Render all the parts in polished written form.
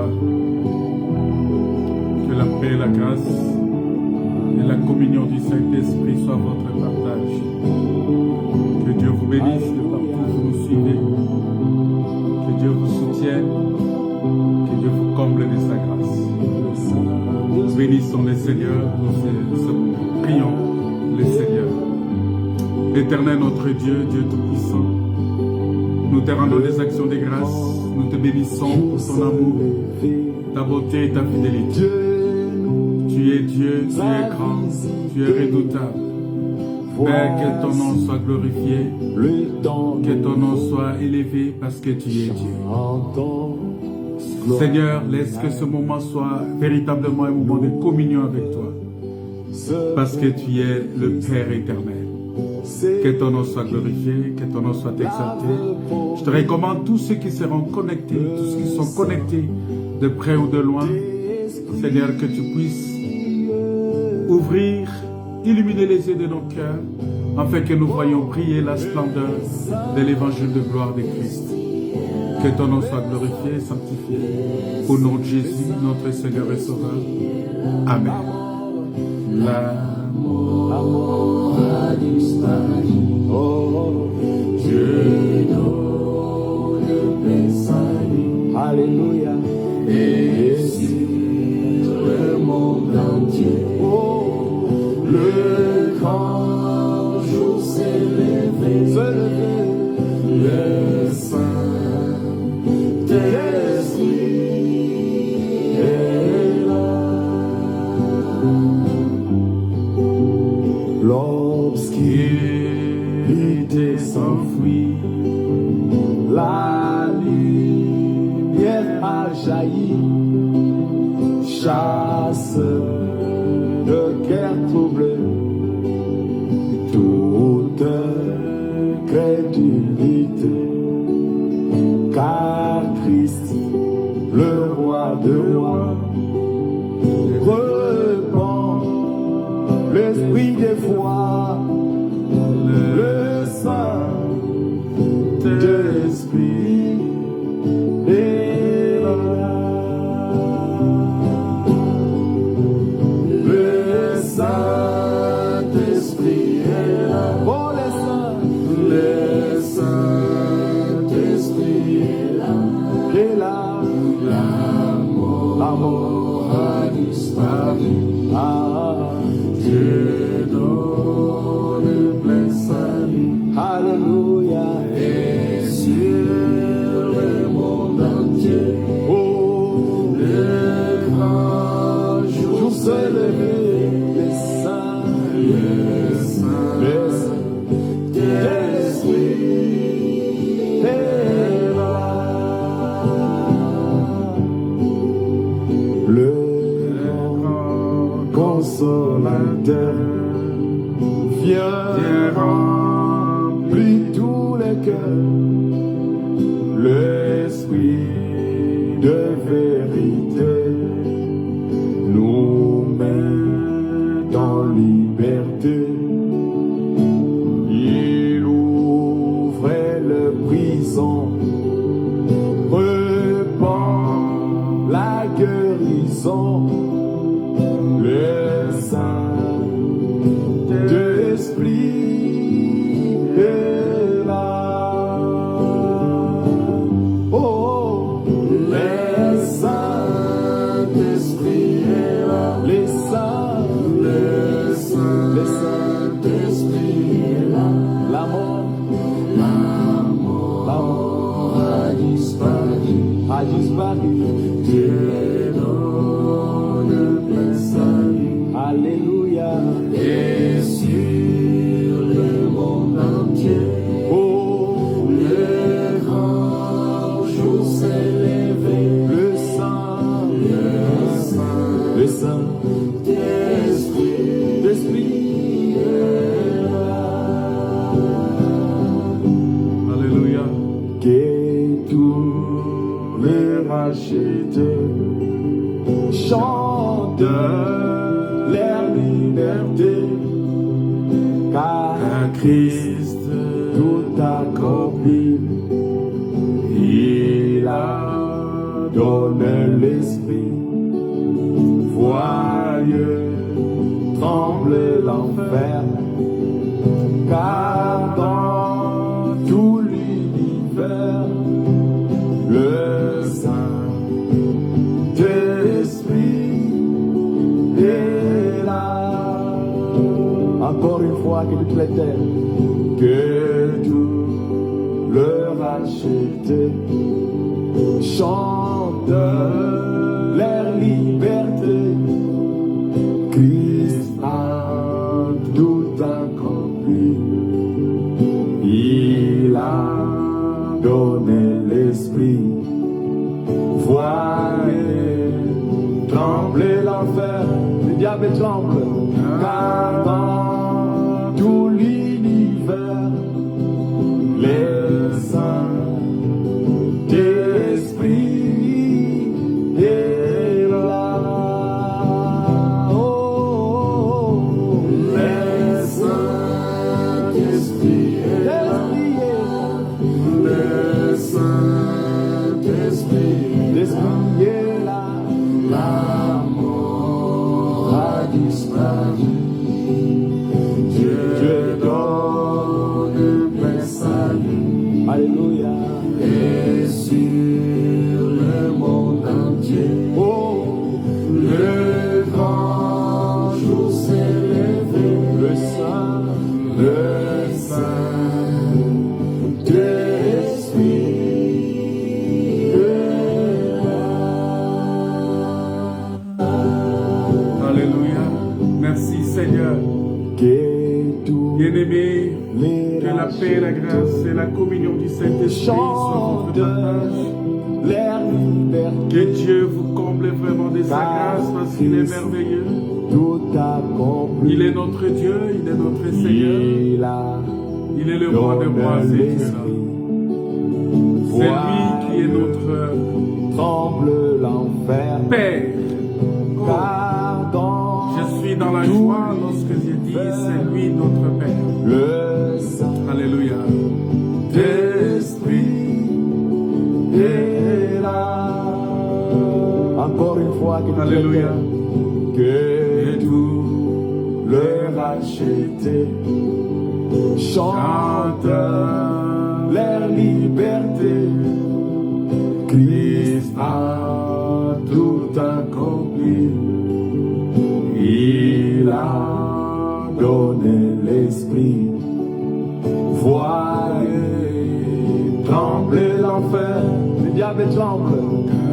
joie, que la paix, la grâce et la communion du Saint-Esprit soient votre partage. Que Dieu vous bénisse de partout où vous nous suivez. Que Dieu vous soutienne. Que Dieu vous comble de sa grâce. Nous bénissons le Seigneur, nous prions le Seigneur. Éternel notre Dieu, Dieu Tout-Puissant, nous te rendons des actions de grâce, nous te bénissons pour ton amour, ta beauté et ta fidélité. Tu es Dieu, tu es grand, tu es redoutable. Père, que ton nom soit glorifié, que ton nom soit élevé parce que tu es Dieu. Seigneur, laisse que ce moment soit véritablement un moment de communion avec toi, parce que tu es le Père éternel. Que ton nom soit glorifié, que ton nom soit exalté. Je te recommande tous ceux qui seront connectés, tous ceux qui sont connectés de près ou de loin. Seigneur, que tu puisses ouvrir, illuminer les yeux de nos cœurs, afin que nous voyions briller la splendeur de l'évangile de gloire de Christ. Que ton nom soit glorifié et sanctifié. Au nom de Jésus, notre Seigneur et Sauveur. Amen. L'amour a disparu. Oh, Dieu donne le salut. Alléluia. Et sur le monde entier. Oh, le grand jour s'est levé. Le Saint-Esprit est là. L'obscurité s'enfuit, la lumière a jailli, chasse de guerre troublée, toute crédulité, car Christ, le roi de rois, repent l'esprit des foi, le Saint-Esprit est là. Le Saint-Esprit est là. Oh, le Saint-Esprit est là. L'amour a disparu. Dieu donne plein salut. Alléluia. Et sur le monde entier, oh, le grand jour se lever. Le Saint-Esprit est là. Le consolateur viens remplir tous les cœurs, l'esprit de vérité nous met en liberté. Il ouvrait le prison, repent la guérison. Le Saint-Esprit est là. Oh, le Saint-Esprit est là. Le Saint-Esprit est là. L'amour a disparu. Dieu donne plein salut. Alléluia. Et sur le monde entier, oh, le grand jour s'est levé. Le Saint-Esprit est là. Alléluia. Que tous les rachetés chantent leur liberté, car Christ tout accompli, il a donne l'esprit. Voyez, tremble l'enfer, car dans tout l'univers, le Saint-Esprit est là. Encore une fois, que toutes les terres, que tout le racheté chante leur liberté. Christ a tout accompli. Il a donné l'esprit. Voyez, trembler l'enfer, le diable tremble, car dans tout l'univers, les Saint-Esprit est là. Oh, les Saint-Esprit est là. Le Saint-Esprit est là. La mort a disparu. Dieu donne plein salut. Alléluia. Et sur le monde entier, oh, le grand jour s'est levé. Le Saint-Esprit est là. Alléluia. Merci Seigneur. Bien-aimés, que la paix, la grâce et la communion du Saint-Esprit soient votre partage. Que Dieu vous comble vraiment de sa grâce parce qu'il est merveilleux. Il est notre Dieu, il est notre Seigneur. Il est le roi de rois et Dieu. C'est lui qui est notre Père. Oh, je suis dans la joie lorsque je dis c'est lui notre Père. Alléluia. L'Esprit est là. Encore une fois, Alléluia. Que tout le racheté chante leur liberté. Christ a tout accompli. Il a donné l'esprit. Voyez, trembler l'enfer, le diable tremble,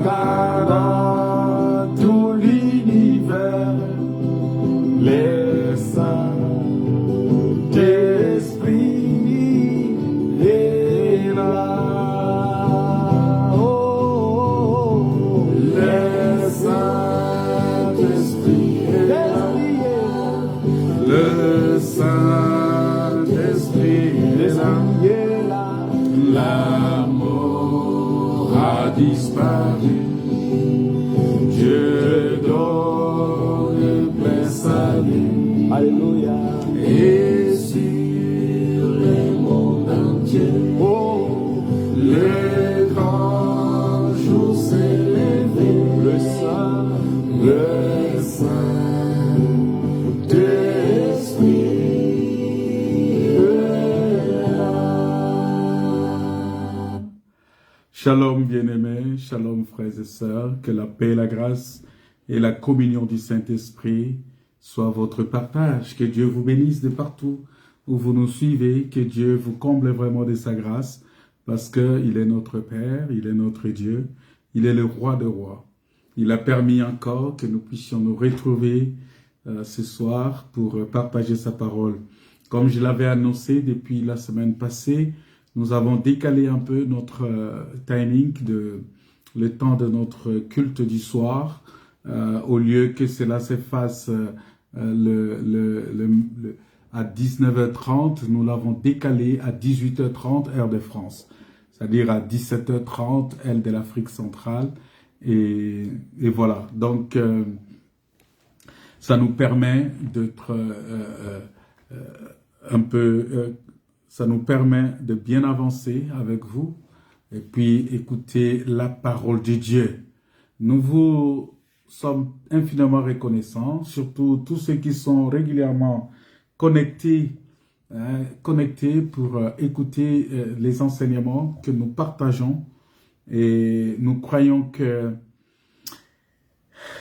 car dans tout l'univers, les Saint-Esprit est là. Oh, les Saint-Esprit est là. Le Saint-Esprit est là. La mort a disparu. Dieu donne plein salut. Alléluia. Et sur le monde entier, oh, le grand jour s'est levé. Le Saint-Esprit est là. Shalom bien-aimés, shalom frères et sœurs, que la paix, la grâce et la communion du Saint-Esprit soient votre partage. Que Dieu vous bénisse de partout où vous nous suivez, que Dieu vous comble vraiment de sa grâce, parce qu'il est notre Père, il est notre Dieu, il est le roi des rois. Il a permis encore que nous puissions nous retrouver ce soir pour partager sa parole. Comme je l'avais annoncé depuis la semaine passée, nous avons décalé un peu notre timing, le temps de notre culte du soir, au lieu que cela se fasse à 19h30, nous l'avons décalé à 18h30 heure de France, c'est-à-dire à 17h30 heure de l'Afrique centrale. Et voilà, donc ça nous permet d'être ça nous permet de bien avancer avec vous et puis écouter la parole de Dieu. Nous vous sommes infiniment reconnaissants, surtout tous ceux qui sont régulièrement connectés, connectés pour écouter les enseignements que nous partageons. Et nous croyons que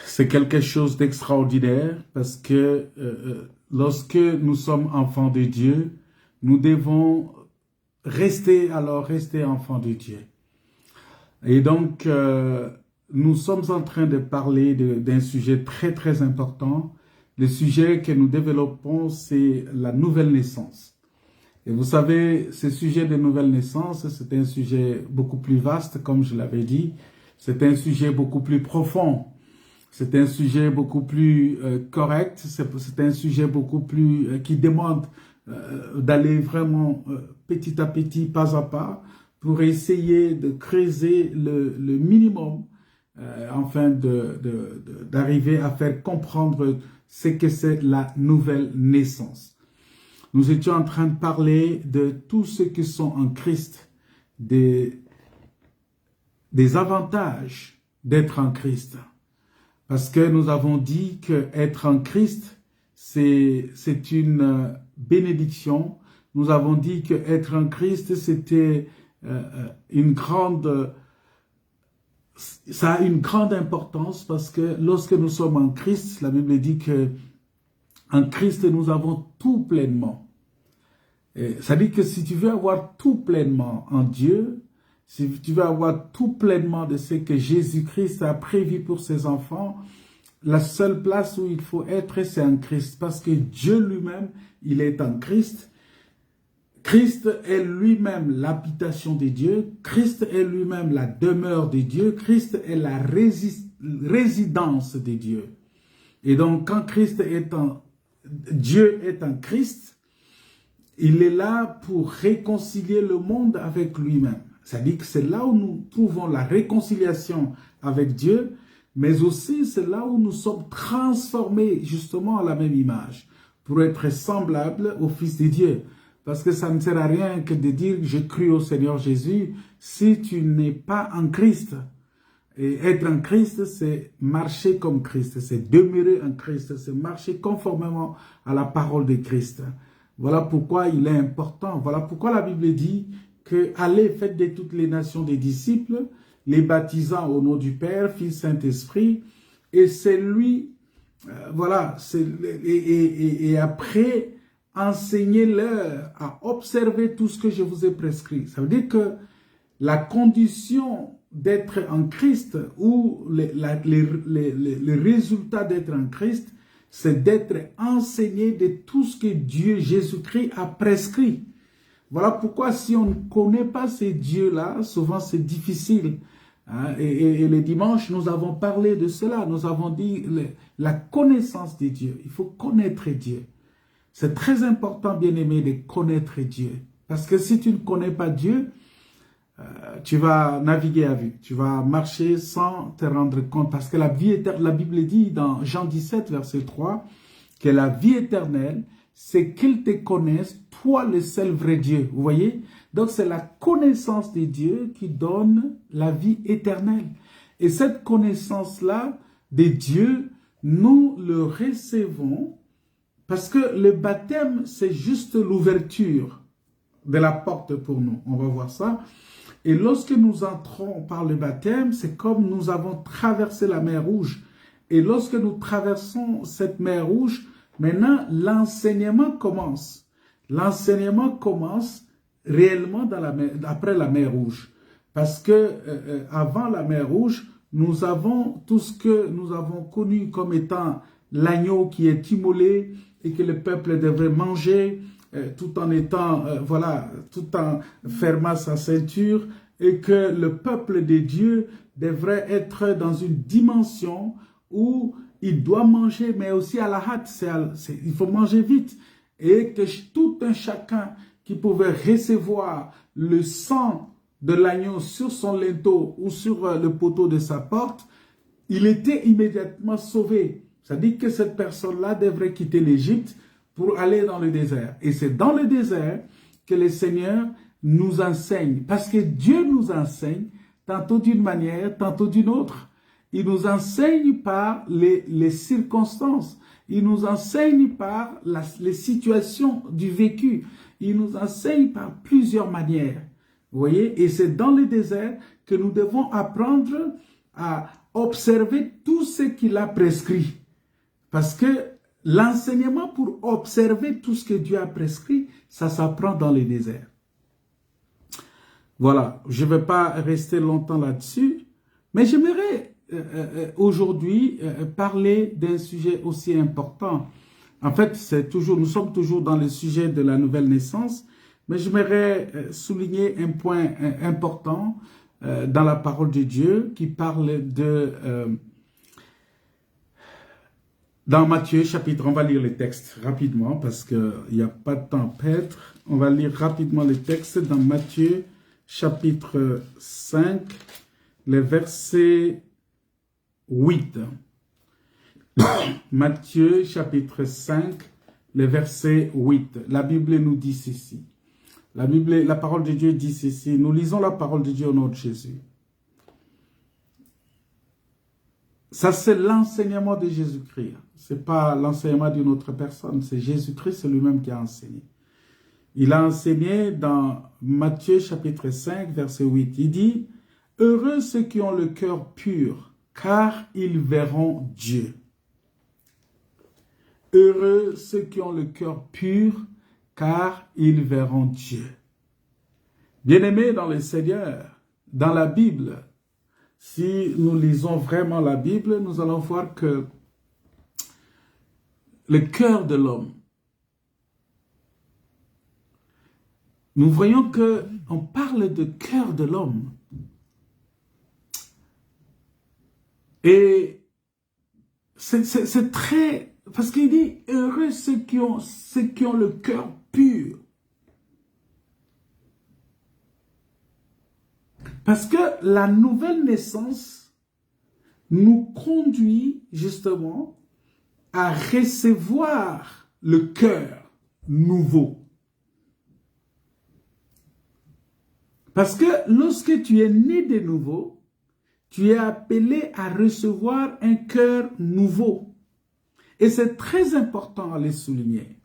c'est quelque chose d'extraordinaire parce que lorsque nous sommes enfants de Dieu, nous devons rester enfants de Dieu. Et donc, nous sommes en train de parler d'un sujet très, très important. Le sujet que nous développons, c'est la nouvelle naissance. Et vous savez, ce sujet de nouvelle naissance, c'est un sujet beaucoup plus vaste, comme je l'avais dit. C'est un sujet beaucoup plus profond. C'est un sujet beaucoup plus correct. C'est un sujet beaucoup plus qui demande d'aller vraiment petit à petit, pas à pas, pour essayer de creuser le minimum afin d'arriver à faire comprendre ce que c'est la nouvelle naissance. Nous étions en train de parler de tous ceux qui sont en Christ, des avantages d'être en Christ. Parce que nous avons dit qu'être en Christ, c'est une bénédiction. Nous avons dit qu'être en Christ, c'était ça a une grande importance parce que lorsque nous sommes en Christ, la Bible dit que en Christ, nous avons tout pleinement. Et ça dit que si tu veux avoir tout pleinement en Dieu, si tu veux avoir tout pleinement de ce que Jésus-Christ a prévu pour ses enfants, la seule place où il faut être, c'est en Christ. Parce que Dieu lui-même, il est en Christ. Christ est lui-même l'habitation de Dieu. Christ est lui-même la demeure de Dieu. Christ est la résidence de Dieu. Et donc, quand Dieu est en Christ, il est là pour réconcilier le monde avec lui-même. C'est-à-dire que c'est là où nous trouvons la réconciliation avec Dieu, mais aussi c'est là où nous sommes transformés justement à la même image, pour être semblables au Fils de Dieu. Parce que ça ne sert à rien que de dire « j'ai cru au Seigneur Jésus » si tu n'es pas en Christ. Et être en Christ, c'est marcher comme Christ, c'est demeurer en Christ, c'est marcher conformément à la parole de Christ. Voilà pourquoi il est important, voilà pourquoi la Bible dit que « Allez, faites de toutes les nations des disciples, les baptisant au nom du Père, Fils, Saint-Esprit, et c'est lui, et après, enseignez-leur à observer tout ce que je vous ai prescrit. » Ça veut dire que la condition d'être en Christ ou les résultats d'être en Christ, c'est d'être enseigné de tout ce que Dieu, Jésus-Christ, a prescrit. Voilà pourquoi si on ne connaît pas ces dieux-là, souvent c'est difficile. Hein? Et le dimanche, nous avons parlé de cela. Nous avons dit la connaissance de Dieu. Il faut connaître Dieu. C'est très important, bien-aimé, de connaître Dieu. Parce que si tu ne connais pas Dieu, tu vas naviguer à vue. Tu vas marcher sans te rendre compte. Parce que la Bible dit dans Jean 17, verset 3, que la vie éternelle, c'est qu'ils te connaissent, toi le seul vrai Dieu. Vous voyez? Donc c'est la connaissance de Dieu qui donne la vie éternelle. Et cette connaissance-là de Dieu, nous le recevons parce que le baptême, c'est juste l'ouverture de la porte pour nous. On va voir ça. Et lorsque nous entrons par le baptême, c'est comme nous avons traversé la mer Rouge. Et lorsque nous traversons cette mer Rouge, maintenant, l'enseignement commence. L'enseignement commence réellement après la mer Rouge. Parce que avant la mer Rouge, nous avons tout ce que nous avons connu comme étant l'agneau qui est immolé et que le peuple devrait manger tout en étant, tout en fermant sa ceinture, et que le peuple de Dieu devrait être dans une dimension où il doit manger, mais aussi à la hâte, il faut manger vite, et que tout un chacun qui pouvait recevoir le sang de l'agneau sur son linteau ou sur le poteau de sa porte, il était immédiatement sauvé. C'est-à-dire que cette personne-là devrait quitter l'Égypte pour aller dans le désert. Et c'est dans le désert que le Seigneur nous enseigne. Parce que Dieu nous enseigne tantôt d'une manière, tantôt d'une autre. il nous enseigne par les circonstances, il nous enseigne par les situations du vécu, il nous enseigne par plusieurs manières. Vous voyez, et c'est dans le désert que nous devons apprendre à observer tout ce qu'il a prescrit. Parce que l'enseignement pour observer tout ce que Dieu a prescrit, ça s'apprend dans le désert. Voilà, je ne vais pas rester longtemps là-dessus, mais j'aimerais aujourd'hui parler d'un sujet aussi important. En fait, nous sommes toujours dans le sujet de la nouvelle naissance, mais j'aimerais souligner un point important dans la parole de Dieu qui parle de... dans Matthieu chapitre, on va lire les textes rapidement parce qu'il n'y a pas de temps à perdre. On va lire rapidement les textes dans Matthieu chapitre 5, le verset 8. Matthieu chapitre 5, le verset 8. La Bible nous dit ceci. La parole de Dieu dit ceci. Nous lisons la parole de Dieu au nom de Jésus. Ça, c'est l'enseignement de Jésus-Christ. Ce n'est pas l'enseignement d'une autre personne. C'est Jésus-Christ, c'est lui-même qui a enseigné. Il a enseigné dans Matthieu chapitre 5, verset 8. Il dit, « Heureux ceux qui ont le cœur pur, car ils verront Dieu. » Heureux ceux qui ont le cœur pur, car ils verront Dieu. Bien-aimés dans le Seigneur, dans la Bible, si nous lisons vraiment la Bible, nous allons voir que le cœur de l'homme, nous voyons qu'on parle de cœur de l'homme. Et c'est très... Parce qu'il dit, heureux ceux qui ont le cœur pur. Parce que la nouvelle naissance nous conduit justement à recevoir le cœur nouveau. Parce que lorsque tu es né de nouveau, tu es appelé à recevoir un cœur nouveau. Et c'est très important à le souligner.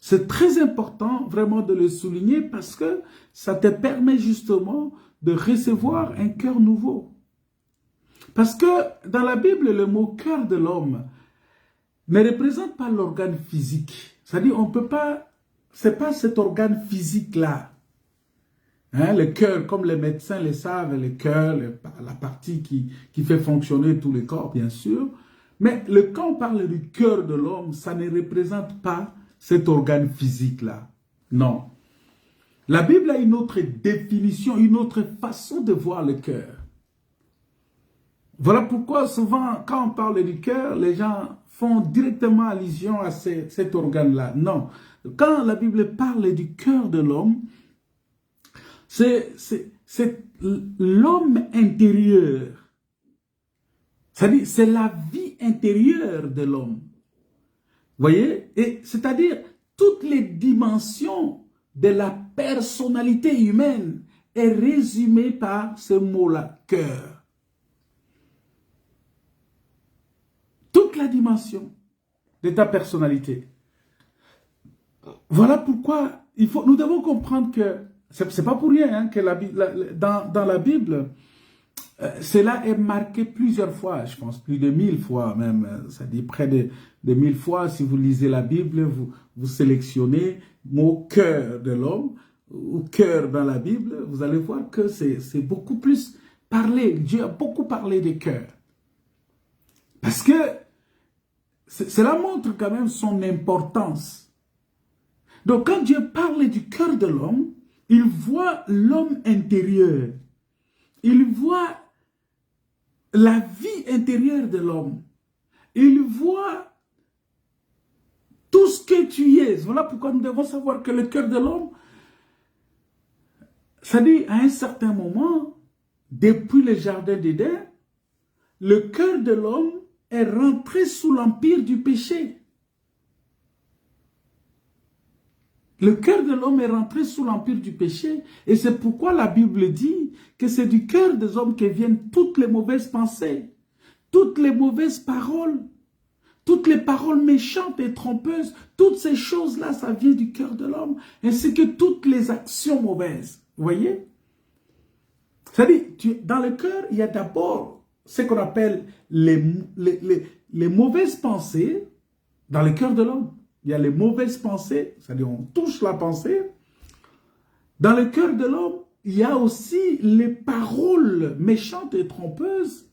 C'est très important vraiment de le souligner parce que ça te permet justement de recevoir un cœur nouveau. Parce que dans la Bible, le mot cœur de l'homme ne représente pas l'organe physique. C'est-à-dire, on peut pas, c'est pas cet organe physique-là. Hein, le cœur, comme les médecins le savent, le cœur, la partie qui fait fonctionner tout le corps, bien sûr. Mais quand on parle du cœur de l'homme, ça ne représente pas cet organe physique-là. Non. La Bible a une autre définition, une autre façon de voir le cœur. Voilà pourquoi souvent, quand on parle du cœur, les gens font directement allusion à cet organe-là. Non. Quand la Bible parle du cœur de l'homme, c'est l'homme intérieur. C'est-à-dire, c'est la vie intérieure de l'homme. Vous voyez? Et c'est-à-dire, toutes les dimensions de la personnalité humaine est résumée par ce mot-là, cœur. Toute la dimension de ta personnalité. Voilà pourquoi nous devons comprendre que c'est pas pour rien hein, que dans la Bible, cela est marqué plusieurs fois, je pense plus de 1000 fois même, ça dit près de 1000 fois. Si vous lisez la Bible, vous sélectionnez mot cœur de l'homme ou cœur dans la Bible, vous allez voir que c'est beaucoup plus parlé. Dieu a beaucoup parlé des cœurs. Parce que cela montre quand même son importance. Donc quand Dieu parle du cœur de l'homme, il voit l'homme intérieur. Il voit la vie intérieure de l'homme. Il voit tout ce que tu es. Voilà pourquoi nous devons savoir que le cœur de l'homme, ça dit à un certain moment, depuis le jardin d'Éden, le cœur de l'homme est rentré sous l'empire du péché. Le cœur de l'homme est rentré sous l'empire du péché. Et c'est pourquoi la Bible dit que c'est du cœur des hommes que viennent toutes les mauvaises pensées, toutes les mauvaises paroles, toutes les paroles méchantes et trompeuses. Toutes ces choses-là, ça vient du cœur de l'homme, ainsi que toutes les actions mauvaises. Vous voyez? C'est-à-dire, dans le cœur, il y a d'abord ce qu'on appelle les mauvaises pensées dans le cœur de l'homme. Il y a les mauvaises pensées, c'est-à-dire on touche la pensée. Dans le cœur de l'homme, il y a aussi les paroles méchantes et trompeuses.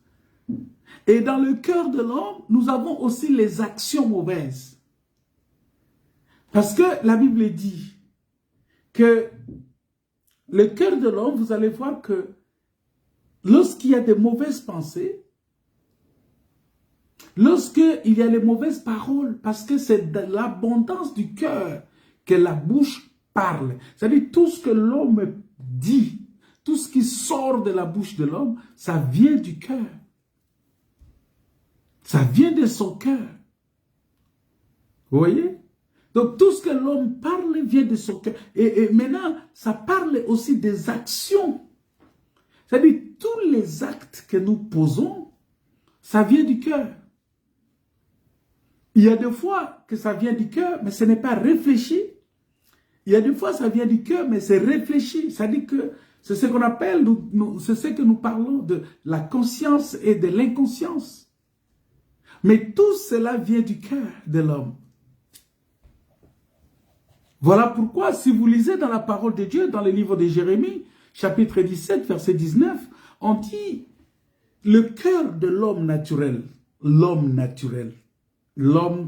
Et dans le cœur de l'homme, nous avons aussi les actions mauvaises. Parce que la Bible dit que le cœur de l'homme, vous allez voir que lorsqu'il y a des mauvaises pensées, lorsqu'il y a les mauvaises paroles, parce que c'est de l'abondance du cœur que la bouche parle. C'est-à-dire tout ce que l'homme dit, tout ce qui sort de la bouche de l'homme, ça vient du cœur. Ça vient de son cœur. Vous voyez? Donc tout ce que l'homme parle vient de son cœur. Et maintenant, ça parle aussi des actions. C'est-à-dire tous les actes que nous posons, ça vient du cœur. Il y a des fois que ça vient du cœur, mais ce n'est pas réfléchi. Il y a des fois ça vient du cœur, mais c'est réfléchi. C'est-à-dire que c'est ce qu'on appelle, c'est ce que nous parlons de la conscience et de l'inconscience. Mais tout cela vient du cœur de l'homme. Voilà pourquoi, si vous lisez dans la parole de Dieu, dans le livre de Jérémie, chapitre 17, verset 19, on dit le cœur de l'homme naturel, l'homme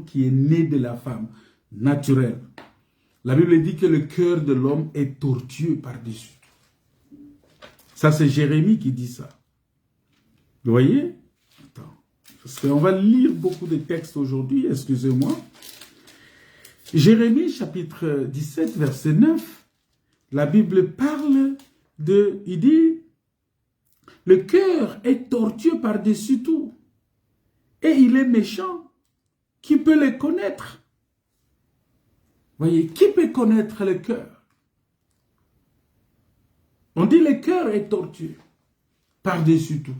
qui est né de la femme, naturel. La Bible dit que le cœur de l'homme est tortueux par-dessus. Ça, c'est Jérémie qui dit ça. Vous voyez? Attends. Parce qu'on va lire beaucoup de textes aujourd'hui, excusez-moi. Jérémie, chapitre 17, verset 9, la Bible parle il dit, le cœur est tortueux par-dessus tout, et il est méchant. Qui peut le connaître? Voyez, qui peut connaître le cœur? On dit le cœur est tortueux par-dessus tout.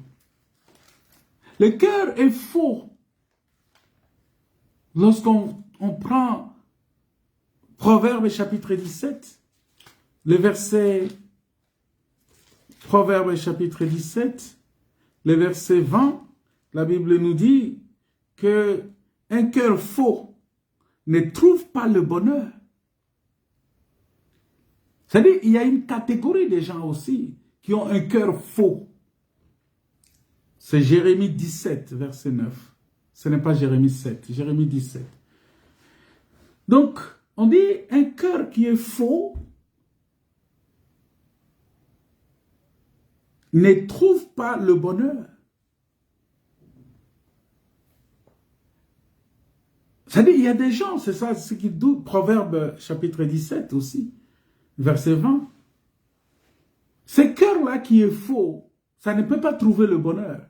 Le cœur est faux. Lorsqu'on prend Proverbe chapitre 17, le verset Proverbe chapitre 17, le verset 20, la Bible nous dit que un cœur faux ne trouve pas le bonheur. C'est-à-dire, il y a une catégorie de gens aussi qui ont un cœur faux. C'est Jérémie 17, verset 9. Ce n'est pas Jérémie 7, Jérémie 17. Donc, on dit un cœur qui est faux ne trouve pas le bonheur. C'est-à-dire, il y a des gens, c'est ça, ce qui dit Proverbe chapitre 17 aussi, verset 20. Ce cœur-là qui est faux, ça ne peut pas trouver le bonheur.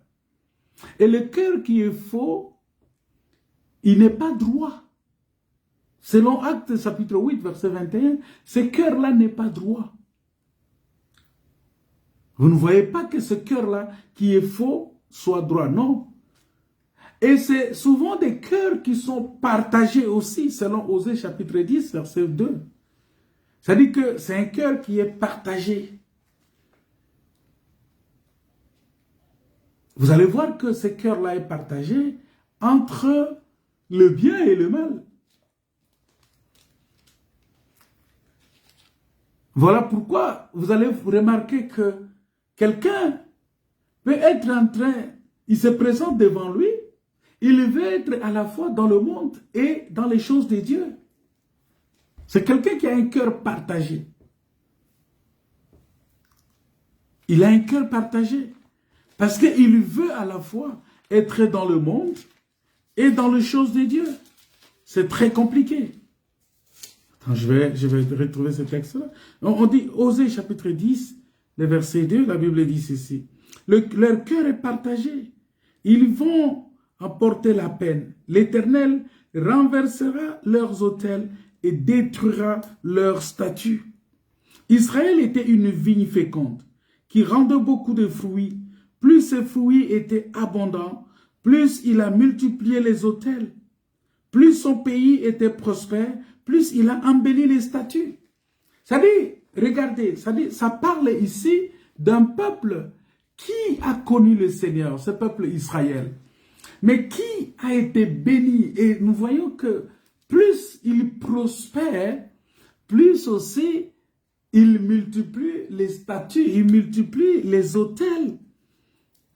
Et le cœur qui est faux, il n'est pas droit. Selon Actes chapitre 8, verset 21, ce cœur-là n'est pas droit. Vous ne voyez pas que ce cœur-là qui est faux soit droit, non. Et c'est souvent des cœurs qui sont partagés aussi, selon Osée chapitre 10, verset 2. C'est-à-dire que c'est un cœur qui est partagé. Vous allez voir que ce cœur-là est partagé entre le bien et le mal. Voilà pourquoi vous allez remarquer que quelqu'un peut être en train, il se présente devant lui, il veut être à la fois dans le monde et dans les choses de Dieu. C'est quelqu'un qui a un cœur partagé. Il a un cœur partagé. Parce qu'il veut à la fois être dans le monde et dans les choses de Dieu. C'est très compliqué. Attends, je vais retrouver ce texte-là. On dit, Osée chapitre 10, le verset 2, la Bible dit ceci. Leur cœur est partagé. Ils vont emporter la peine. L'Éternel renversera leurs autels et et détruira leur statut. Israël était une vigne féconde qui rendait beaucoup de fruits. Plus ses fruits étaient abondants, plus il a multiplié les autels. Plus son pays était prospère, plus il a embelli les statues. C'est-à-dire, regardez, ça parle ici d'un peuple qui a connu le Seigneur, ce peuple Israël, mais qui a été béni. Et nous voyons que plus il prospère, plus aussi il multiplie les statues, il multiplie les autels.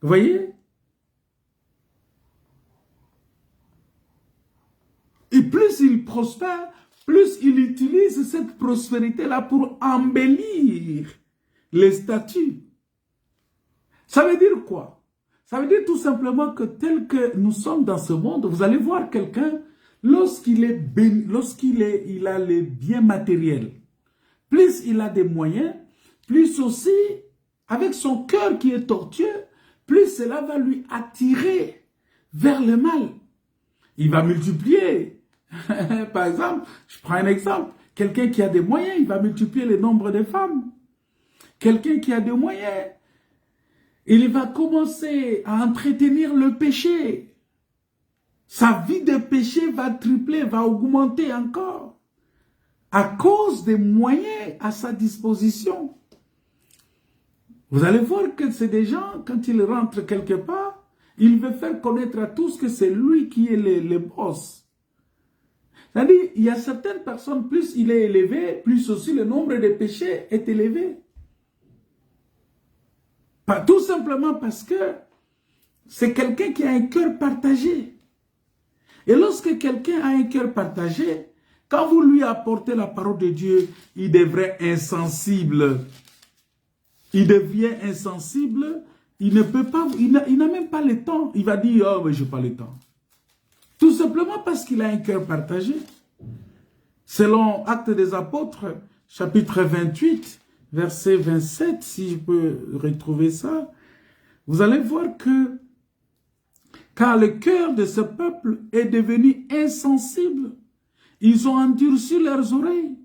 Vous voyez? Et plus il prospère, plus il utilise cette prospérité-là pour embellir les statues. Ça veut dire quoi? Ça veut dire tout simplement que tel que nous sommes dans ce monde, vous allez voir quelqu'un, lorsqu'il est béni, il a les biens matériels, plus il a des moyens, plus aussi, avec son cœur qui est tortueux, plus cela va lui attirer vers le mal. Il va multiplier. Par exemple, je prends un exemple. Quelqu'un qui a des moyens, il va multiplier le nombre de femmes. Quelqu'un qui a des moyens, il va commencer à entretenir le péché. Sa vie de péché va tripler, va augmenter encore. À cause des moyens à sa disposition. Vous allez voir que c'est des gens, quand ils rentrent quelque part, il veut faire connaître à tous que c'est lui qui est le boss. C'est-à-dire, il y a certaines personnes, plus il est élevé, plus aussi le nombre de péchés est élevé. Tout simplement parce que c'est quelqu'un qui a un cœur partagé. Et lorsque quelqu'un a un cœur partagé, quand vous lui apportez la parole de Dieu, il devrait insensible. Il devient insensible, il ne peut pas, il n'a même pas le temps. Il va dire, oh, mais je n'ai pas le temps. Tout simplement parce qu'il a un cœur partagé. Selon Actes des Apôtres, chapitre 28, verset 27, si je peux retrouver ça, vous allez voir que car le cœur de ce peuple est devenu insensible, ils ont endurci leurs oreilles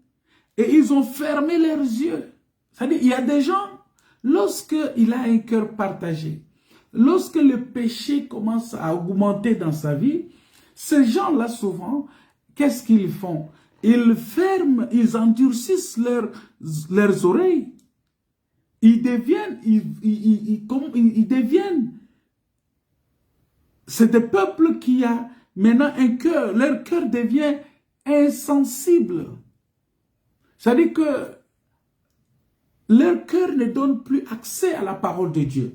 et ils ont fermé leurs yeux. C'est-à-dire, il y a des gens, lorsqu'il a un cœur partagé, lorsque le péché commence à augmenter dans sa vie, ces gens-là, souvent, qu'est-ce qu'ils font? Ils ferment, ils endurcissent leurs oreilles. Ils deviennent, c'est des peuples qui a maintenant un cœur, leur cœur devient insensible. C'est-à-dire que leur cœur ne donne plus accès à la parole de Dieu.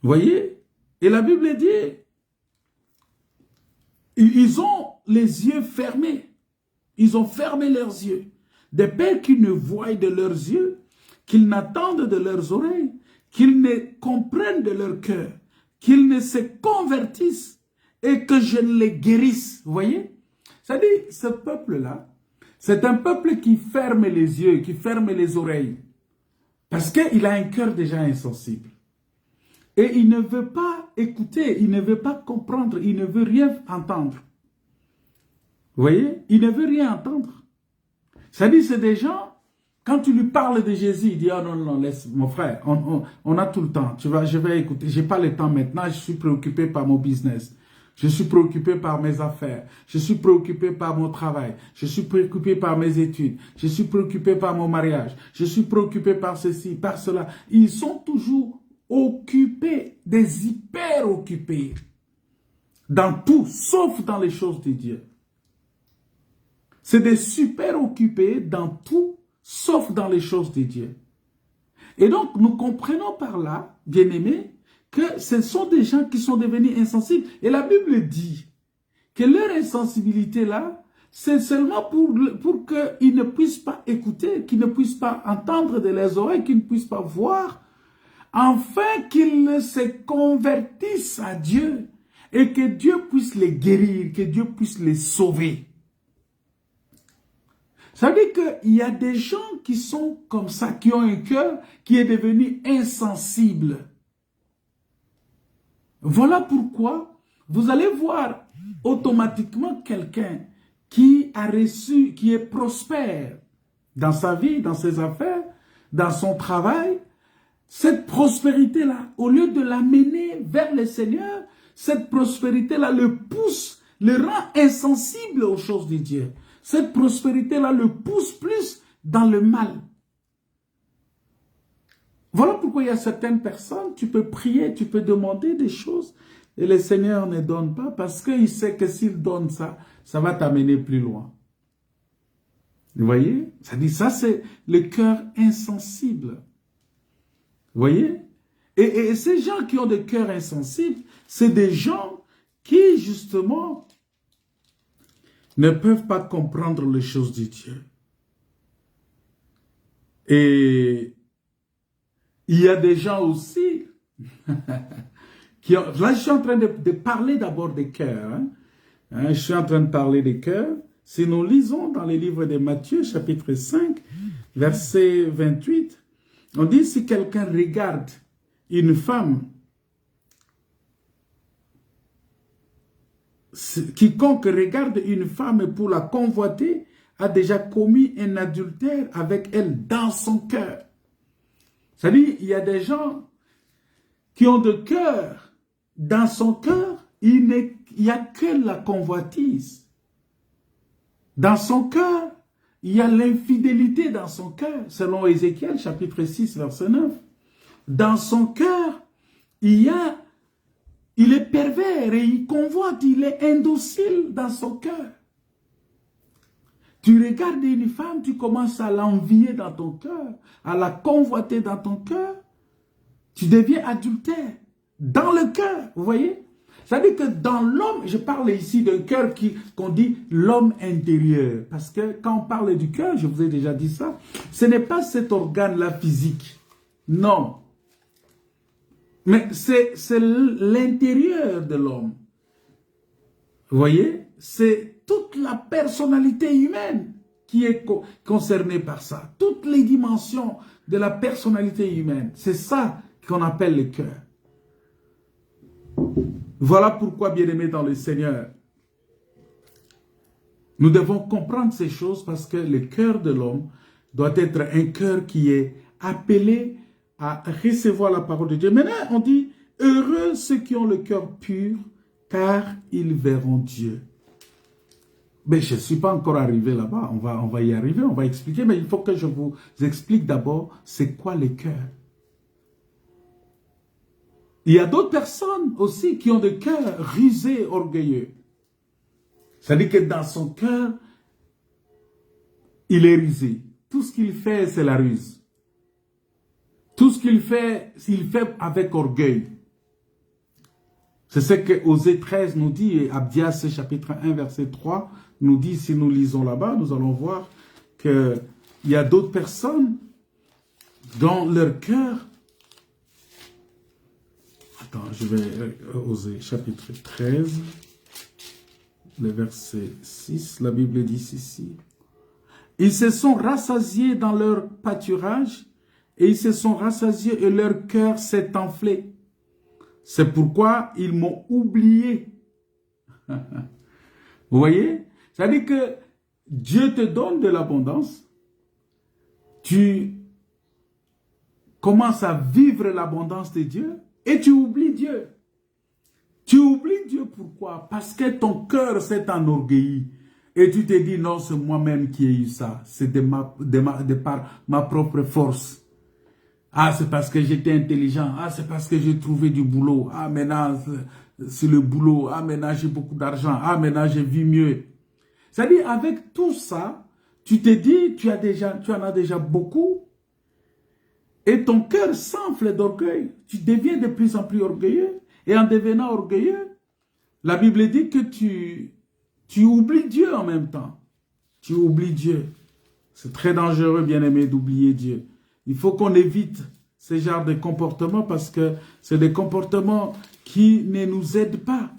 Vous voyez? Et la Bible dit, ils ont les yeux fermés. Ils ont fermé leurs yeux. De peur qu'ils ne voient de leurs yeux, qu'ils n'attendent de leurs oreilles, qu'ils ne comprennent de leur cœur, qu'ils ne se convertissent et que je ne les guérisse. Vous voyez? C'est-à-dire, ce peuple-là, c'est un peuple qui ferme les yeux, qui ferme les oreilles. Parce qu'il a un cœur déjà insensible. Et il ne veut pas écouter, il ne veut pas comprendre, il ne veut rien entendre. Vous voyez? Il ne veut rien entendre. C'est-à-dire, c'est des gens, quand tu lui parles de Jésus, il dit, oh non, non, laisse, mon frère, on a tout le temps, je vais écouter, j'ai pas le temps maintenant, je suis préoccupé par mon business. Je suis préoccupé par mes affaires. Je suis préoccupé par mon travail. Je suis préoccupé par mes études. Je suis préoccupé par mon mariage. Je suis préoccupé par ceci, par cela. Ils sont toujours occupés, des hyper occupés. Dans tout, sauf dans les choses de Dieu. C'est des super occupés dans tout, sauf dans les choses de Dieu. Et donc, nous comprenons par là, bien-aimés, que ce sont des gens qui sont devenus insensibles. Et la Bible dit que leur insensibilité-là, c'est seulement pour qu'ils ne puissent pas écouter, qu'ils ne puissent pas entendre de leurs oreilles, qu'ils ne puissent pas voir, afin qu'ils se convertissent à Dieu et que Dieu puisse les guérir, que Dieu puisse les sauver. Ça veut dire qu'il y a des gens qui sont comme ça, qui ont un cœur qui est devenu insensible. Voilà pourquoi vous allez voir automatiquement quelqu'un qui a reçu, qui est prospère dans sa vie, dans ses affaires, dans son travail, cette prospérité-là, au lieu de l'amener vers le Seigneur, cette prospérité-là le pousse, le rend insensible aux choses de Dieu. Cette prospérité-là le pousse plus dans le mal. Voilà pourquoi il y a certaines personnes, tu peux prier, tu peux demander des choses, et le Seigneur ne donne pas, parce qu'il sait que s'il donne ça, ça va t'amener plus loin. Vous voyez? Ça dit, ça c'est le cœur insensible. Vous voyez? Et ces gens qui ont des cœurs insensibles, c'est des gens qui, justement, ne peuvent pas comprendre les choses de Dieu. Et il y a des gens aussi, qui ont, là je suis en train de parler d'abord des cœurs. Je suis en train de parler des cœurs. Si nous lisons dans les livres de Matthieu, chapitre 5, verset 28, on dit, si quelqu'un regarde une femme, quiconque regarde une femme pour la convoiter, a déjà commis un adultère avec elle dans son cœur. C'est-à-dire, il y a des gens qui ont de cœur, dans son cœur, il n'y a que la convoitise. Dans son cœur, il y a l'infidélité dans son cœur, selon Ézéchiel, chapitre 6, verset 9. Dans son cœur, il est pervers et il convoite, il est indocile dans son cœur. Tu regardes une femme, tu commences à l'envier dans ton cœur, à la convoiter dans ton cœur, tu deviens adultère dans le cœur, vous voyez? C'est-à-dire que dans l'homme, je parle ici d'un cœur qu'on dit l'homme intérieur. Parce que quand on parle du cœur, je vous ai déjà dit ça, ce n'est pas cet organe-là physique. Non. Mais c'est l'intérieur de l'homme. Vous voyez? C'est toute la personnalité humaine qui est concernée par ça. Toutes les dimensions de la personnalité humaine. C'est ça qu'on appelle le cœur. Voilà pourquoi, bien-aimés dans le Seigneur, nous devons comprendre ces choses parce que le cœur de l'homme doit être un cœur qui est appelé à recevoir la parole de Dieu. Maintenant, on dit, heureux ceux qui ont le cœur pur, car ils verront Dieu. Mais je ne suis pas encore arrivé là-bas, on va y arriver, on va expliquer, mais il faut que je vous explique d'abord c'est quoi le cœur. Il y a d'autres personnes aussi qui ont des cœurs rusés, orgueilleux. C'est-à-dire que dans son cœur, il est rusé. Tout ce qu'il fait, c'est la ruse. Tout ce qu'il fait, il fait avec orgueil. C'est ce que Osée 13 nous dit, et Abdias chapitre 1, verset 3, nous dit, si nous lisons là-bas, nous allons voir qu'il y a d'autres personnes dans leur cœur. Attends, je vais Osée chapitre 13, le verset 6, la Bible dit ceci. Ils se sont rassasiés dans leur pâturage, et ils se sont rassasiés et leur cœur s'est enflé. C'est pourquoi ils m'ont oublié. Vous voyez? C'est-à-dire que Dieu te donne de l'abondance. Tu commences à vivre l'abondance de Dieu et tu oublies Dieu. Tu oublies Dieu pourquoi? Parce que ton cœur s'est enorgueilli. Et tu te dis, non, c'est moi-même qui ai eu ça. C'est de par ma propre force. Ah, c'est parce que j'étais intelligent. Ah, c'est parce que j'ai trouvé du boulot. Ah, maintenant, c'est le boulot. Ah, maintenant, j'ai beaucoup d'argent. Ah, maintenant, j'ai vu mieux. C'est-à-dire, avec tout ça, tu te dis, tu en as déjà beaucoup. Et ton cœur s'enfle d'orgueil. Tu deviens de plus en plus orgueilleux. Et en devenant orgueilleux, la Bible dit que tu oublies Dieu en même temps. Tu oublies Dieu. C'est très dangereux, bien-aimé, d'oublier Dieu. Il faut qu'on évite ce genre de comportements parce que c'est des comportements qui ne nous aident pas.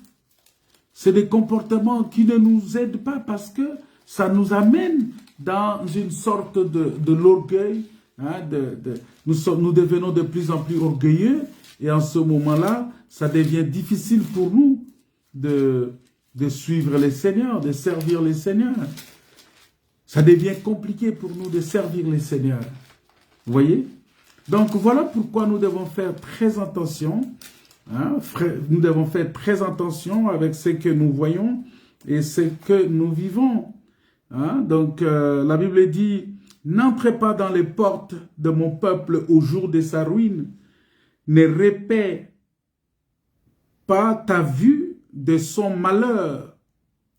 C'est des comportements qui ne nous aident pas parce que ça nous amène dans une sorte de l'orgueil. Hein, nous devenons de plus en plus orgueilleux et en ce moment-là, ça devient difficile pour nous de de suivre les seigneurs, de servir les seigneurs. Ça devient compliqué pour nous de servir les seigneurs. Vous voyez? Donc voilà pourquoi nous devons faire très attention. Hein, nous devons faire très attention avec ce que nous voyons et ce que nous vivons. Hein? Donc la Bible dit, n'entrez pas dans les portes de mon peuple au jour de sa ruine. Ne répète pas ta vue de son malheur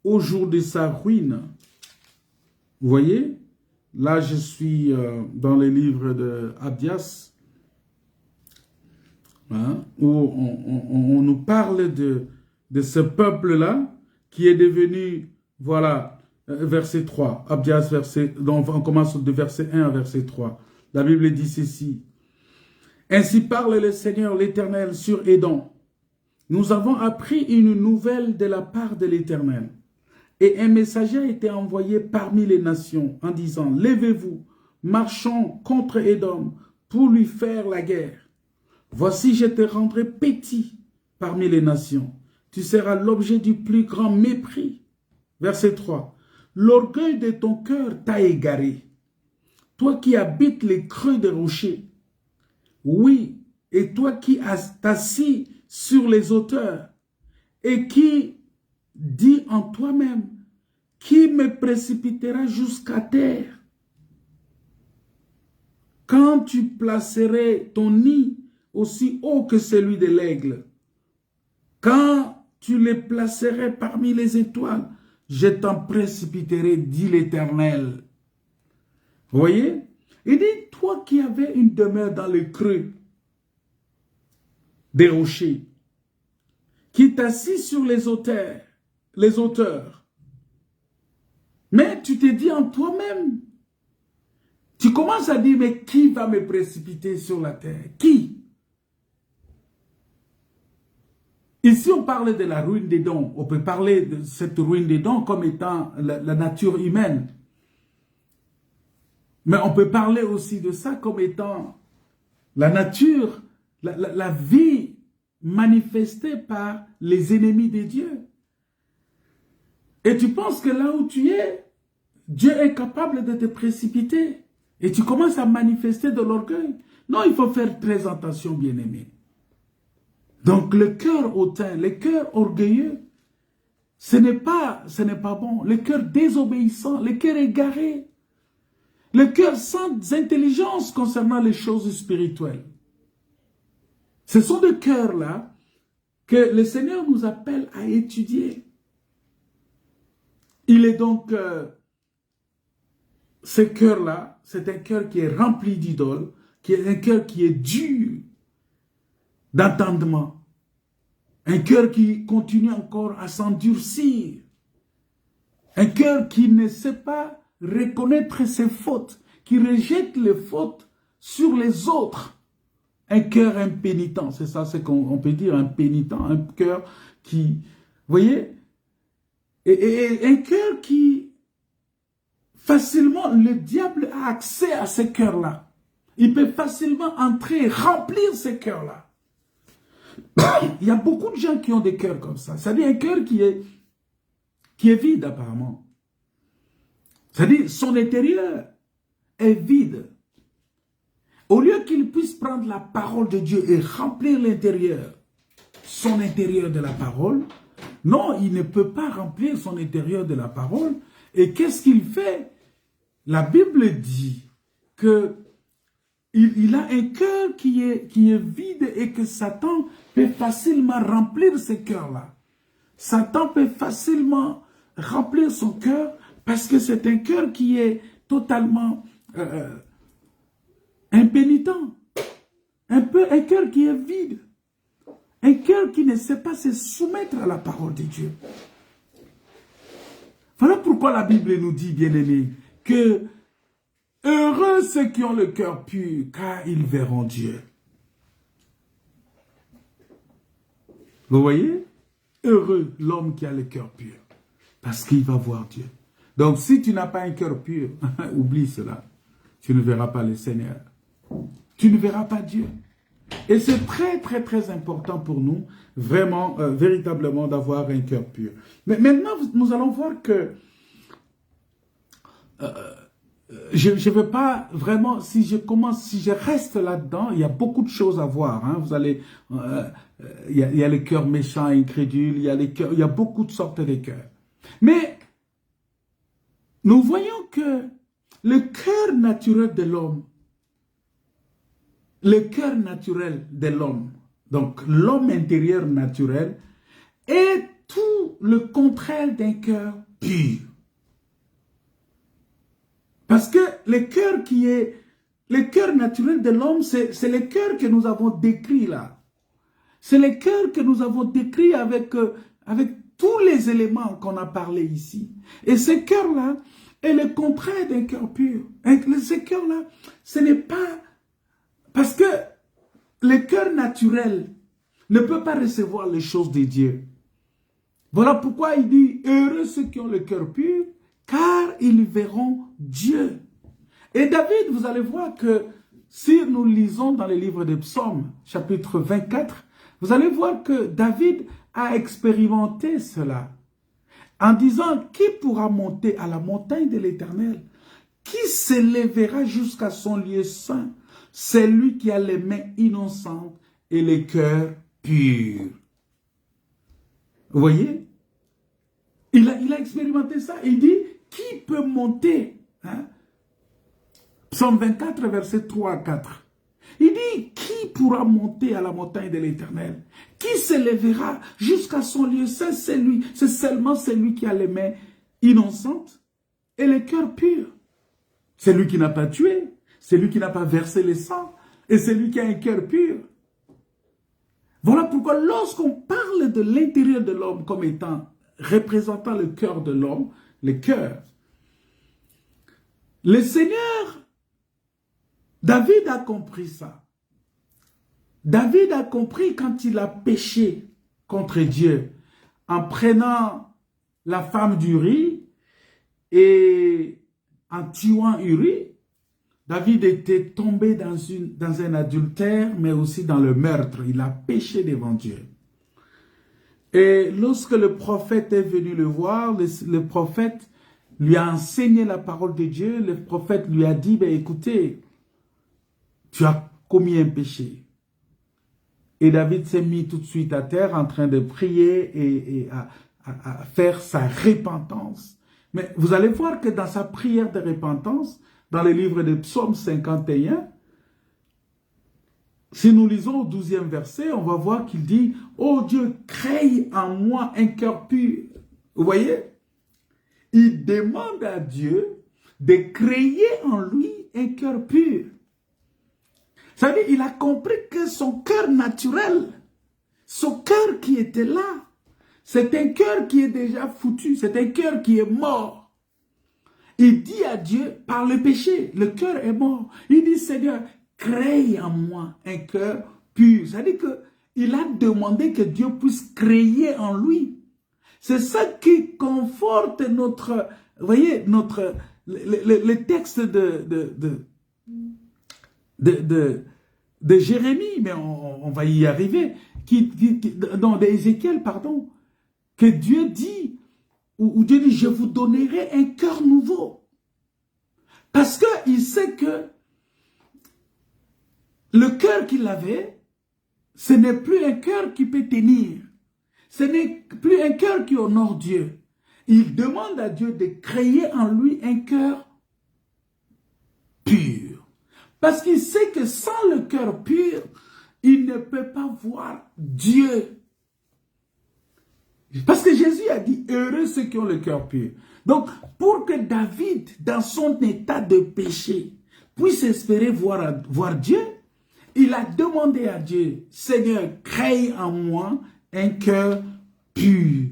au jour de sa ruine. Vous voyez? Là, je suis dans les livres de Abdias, hein, où on nous parle de ce peuple-là qui est devenu, voilà, verset 3, Abdias, donc on commence de verset 1 à verset 3. La Bible dit ceci. Ainsi parle le Seigneur l'Éternel sur Édom. Nous avons appris une nouvelle de la part de l'Éternel. Et un messager a été envoyé parmi les nations en disant, levez-vous, marchons contre Édom pour lui faire la guerre. Voici, je te rendrai petit parmi les nations. Tu seras l'objet du plus grand mépris. Verset 3. L'orgueil de ton cœur t'a égaré. Toi qui habites les creux des rochers. Oui, et toi qui t'assis sur les hauteurs et qui dis en toi-même, qui me précipitera jusqu'à terre? Quand tu placerais ton nid aussi haut que celui de l'aigle, quand tu les placerais parmi les étoiles, je t'en précipiterai, dit l'Éternel. Vous voyez? Il dit, toi qui avais une demeure dans le creux des rochers, qui t'assis sur les hauteurs, mais tu te dis en toi-même, tu commences à dire, mais qui va me précipiter sur la terre? Qui? Ici, on parle de la ruine d'Édom. On peut parler de cette ruine d'Édom comme étant la nature humaine. Mais on peut parler aussi de ça comme étant la nature, la vie manifestée par les ennemis de Dieu. Et tu penses que là où tu es, Dieu est capable de te précipiter. Et tu commences à manifester de l'orgueil. Non, il faut faire très attention, bien-aimé. Donc le cœur hautain, le cœur orgueilleux, ce n'est pas bon. Le cœur désobéissant, le cœur égaré, le cœur sans intelligence concernant les choses spirituelles. Ce sont des cœurs-là que le Seigneur nous appelle à étudier. Il est donc, ce cœur-là, c'est un cœur qui est rempli d'idoles, qui est un cœur qui est dur d'entendement, un cœur qui continue encore à s'endurcir, un cœur qui ne sait pas reconnaître ses fautes, qui rejette les fautes sur les autres, un cœur impénitent, c'est ça ce qu'on peut dire, impénitent, un cœur qui, vous voyez, et un cœur qui, facilement, le diable a accès à ce cœur-là. Il peut facilement entrer et remplir ce cœur-là. Il y a beaucoup de gens qui ont des cœurs comme ça. C'est-à-dire un cœur qui est vide apparemment. C'est-à-dire son intérieur est vide. Au lieu qu'il puisse prendre la parole de Dieu et remplir l'intérieur, son intérieur de la parole, non, il ne peut pas remplir son intérieur de la parole. Et qu'est-ce qu'il fait? La Bible dit que il a un cœur qui est vide et que Satan peut facilement remplir ce cœur-là. Satan peut facilement remplir son cœur parce que c'est un cœur qui est totalement impénitent. Un cœur qui est vide. Un cœur qui ne sait pas se soumettre à la parole de Dieu. Voilà pourquoi la Bible nous dit, bien-aimés, que heureux ceux qui ont le cœur pur, car ils verront Dieu. Vous voyez? Heureux l'homme qui a le cœur pur, parce qu'il va voir Dieu. Donc si tu n'as pas un cœur pur, oublie cela. Tu ne verras pas le Seigneur. Tu ne verras pas Dieu. Et c'est très, très, très important pour nous, vraiment, véritablement, d'avoir un cœur pur. Mais maintenant, nous allons voir que je ne veux pas vraiment, si je reste là-dedans, il y a beaucoup de choses à voir. Hein. Vous allez, il y a les cœurs méchants, incrédules, il y a beaucoup de sortes de cœurs. Mais nous voyons que le cœur naturel de l'homme, donc l'homme intérieur naturel, est tout le contraire d'un cœur pur. Parce que le cœur naturel de l'homme, c'est le cœur que nous avons décrit là. C'est le cœur que nous avons décrit avec tous les éléments qu'on a parlé ici. Et ce cœur-là est le contraire d'un cœur pur. Et ce cœur-là, ce n'est pas... Parce que le cœur naturel ne peut pas recevoir les choses de Dieu. Voilà pourquoi il dit, heureux ceux qui ont le cœur pur, car ils verront Dieu. Et David, vous allez voir que si nous lisons dans le livre des Psaumes, chapitre 24, vous allez voir que David a expérimenté cela. En disant, qui pourra monter à la montagne de l'Éternel? Qui s'élèvera jusqu'à son lieu saint? C'est lui qui a les mains innocentes et les cœurs purs. Vous voyez? Il a expérimenté ça. Il dit, qui peut monter? Hein? Psaume 24, versets 3 à 4. Il dit, qui pourra monter à la montagne de l'Éternel? Qui s'élèvera jusqu'à son lieu saint? C'est seulement celui qui a les mains innocentes et le cœur pur. C'est lui qui n'a pas tué, c'est lui qui n'a pas versé le sang, et c'est lui qui a un cœur pur. Voilà pourquoi lorsqu'on parle de l'intérieur de l'homme comme étant représentant le cœur de l'homme, le cœur, le Seigneur, David a compris ça. David a compris quand il a péché contre Dieu en prenant la femme d'Uri et en tuant Uri. David était tombé dans un adultère, mais aussi dans le meurtre. Il a péché devant Dieu. Et lorsque le prophète est venu le voir, le prophète lui a enseigné la parole de Dieu. Le prophète lui a dit, ben, écoutez, tu as commis un péché. Et David s'est mis tout de suite à terre en train de prier et à faire sa repentance. Mais vous allez voir que dans sa prière de repentance, dans le livre de Psaume 51, si nous lisons au 12e verset, on va voir qu'il dit « Oh Dieu, crée en moi un cœur pur. » Vous voyez? Il demande à Dieu de créer en lui un cœur pur. Ça veut dire qu'il a compris que son cœur naturel, son cœur qui était là, c'est un cœur qui est déjà foutu, c'est un cœur qui est mort. Il dit à Dieu, par le péché, le cœur est mort. Il dit, Seigneur, crée en moi un cœur pur. Ça veut dire qu'il a demandé que Dieu puisse créer en lui. C'est ça qui conforte notre, vous voyez, le texte de Jérémie, mais on va y arriver, dans Ézéchiel, pardon, que Dieu dit, où Dieu dit, je vous donnerai un cœur nouveau. Parce qu'il sait que le cœur qu'il avait, ce n'est plus un cœur qui peut tenir. Ce n'est plus un cœur qui honore Dieu. Il demande à Dieu de créer en lui un cœur pur. Parce qu'il sait que sans le cœur pur, il ne peut pas voir Dieu. Parce que Jésus a dit, heureux ceux qui ont le cœur pur. Donc, pour que David, dans son état de péché, puisse espérer voir Dieu, il a demandé à Dieu, Seigneur, crée en moi un cœur pur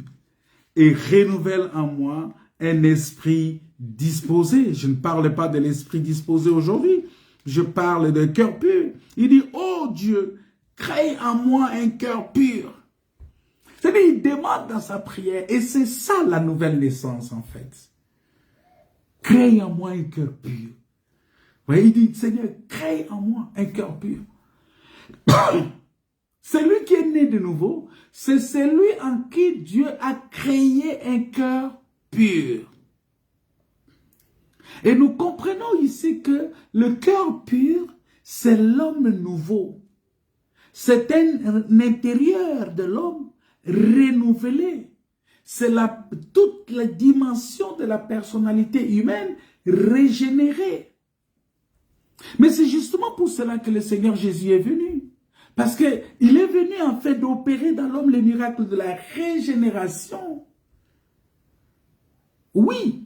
et renouvelle en moi un esprit disposé. Je ne parle pas de l'esprit disposé aujourd'hui, je parle de cœur pur. Il dit, oh Dieu, crée en moi un cœur pur. C'est-à-dire, il demande dans sa prière, et c'est ça la nouvelle naissance en fait. Crée en moi un cœur pur. Oui, il dit, Seigneur, crée en moi un cœur pur. Celui qui est né de nouveau, c'est celui en qui Dieu a créé un cœur pur. Et nous comprenons ici que le cœur pur, c'est l'homme nouveau. C'est un intérieur de l'homme renouvelé. C'est toute la dimension de la personnalité humaine régénérée. Mais c'est justement pour cela que le Seigneur Jésus est venu. Parce qu'il est venu en fait d'opérer dans l'homme le miracle de la régénération. Oui,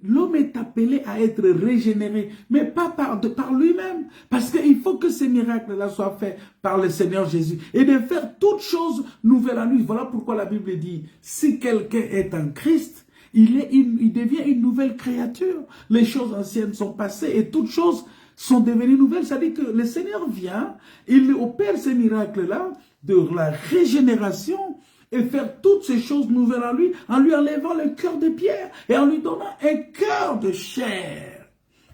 l'homme est appelé à être régénéré, mais pas par lui-même. Parce qu'il faut que ces miracles-là soient faits par le Seigneur Jésus. Et de faire toutes choses nouvelles en lui. Voilà pourquoi la Bible dit, si quelqu'un est en Christ, il devient une nouvelle créature. Les choses anciennes sont passées et toutes choses sont devenues nouvelles. C'est-à-dire que le Seigneur vient, il opère ces miracles-là de la régénération et faire toutes ces choses nouvelles en lui enlevant le cœur de pierre et en lui donnant un cœur de chair.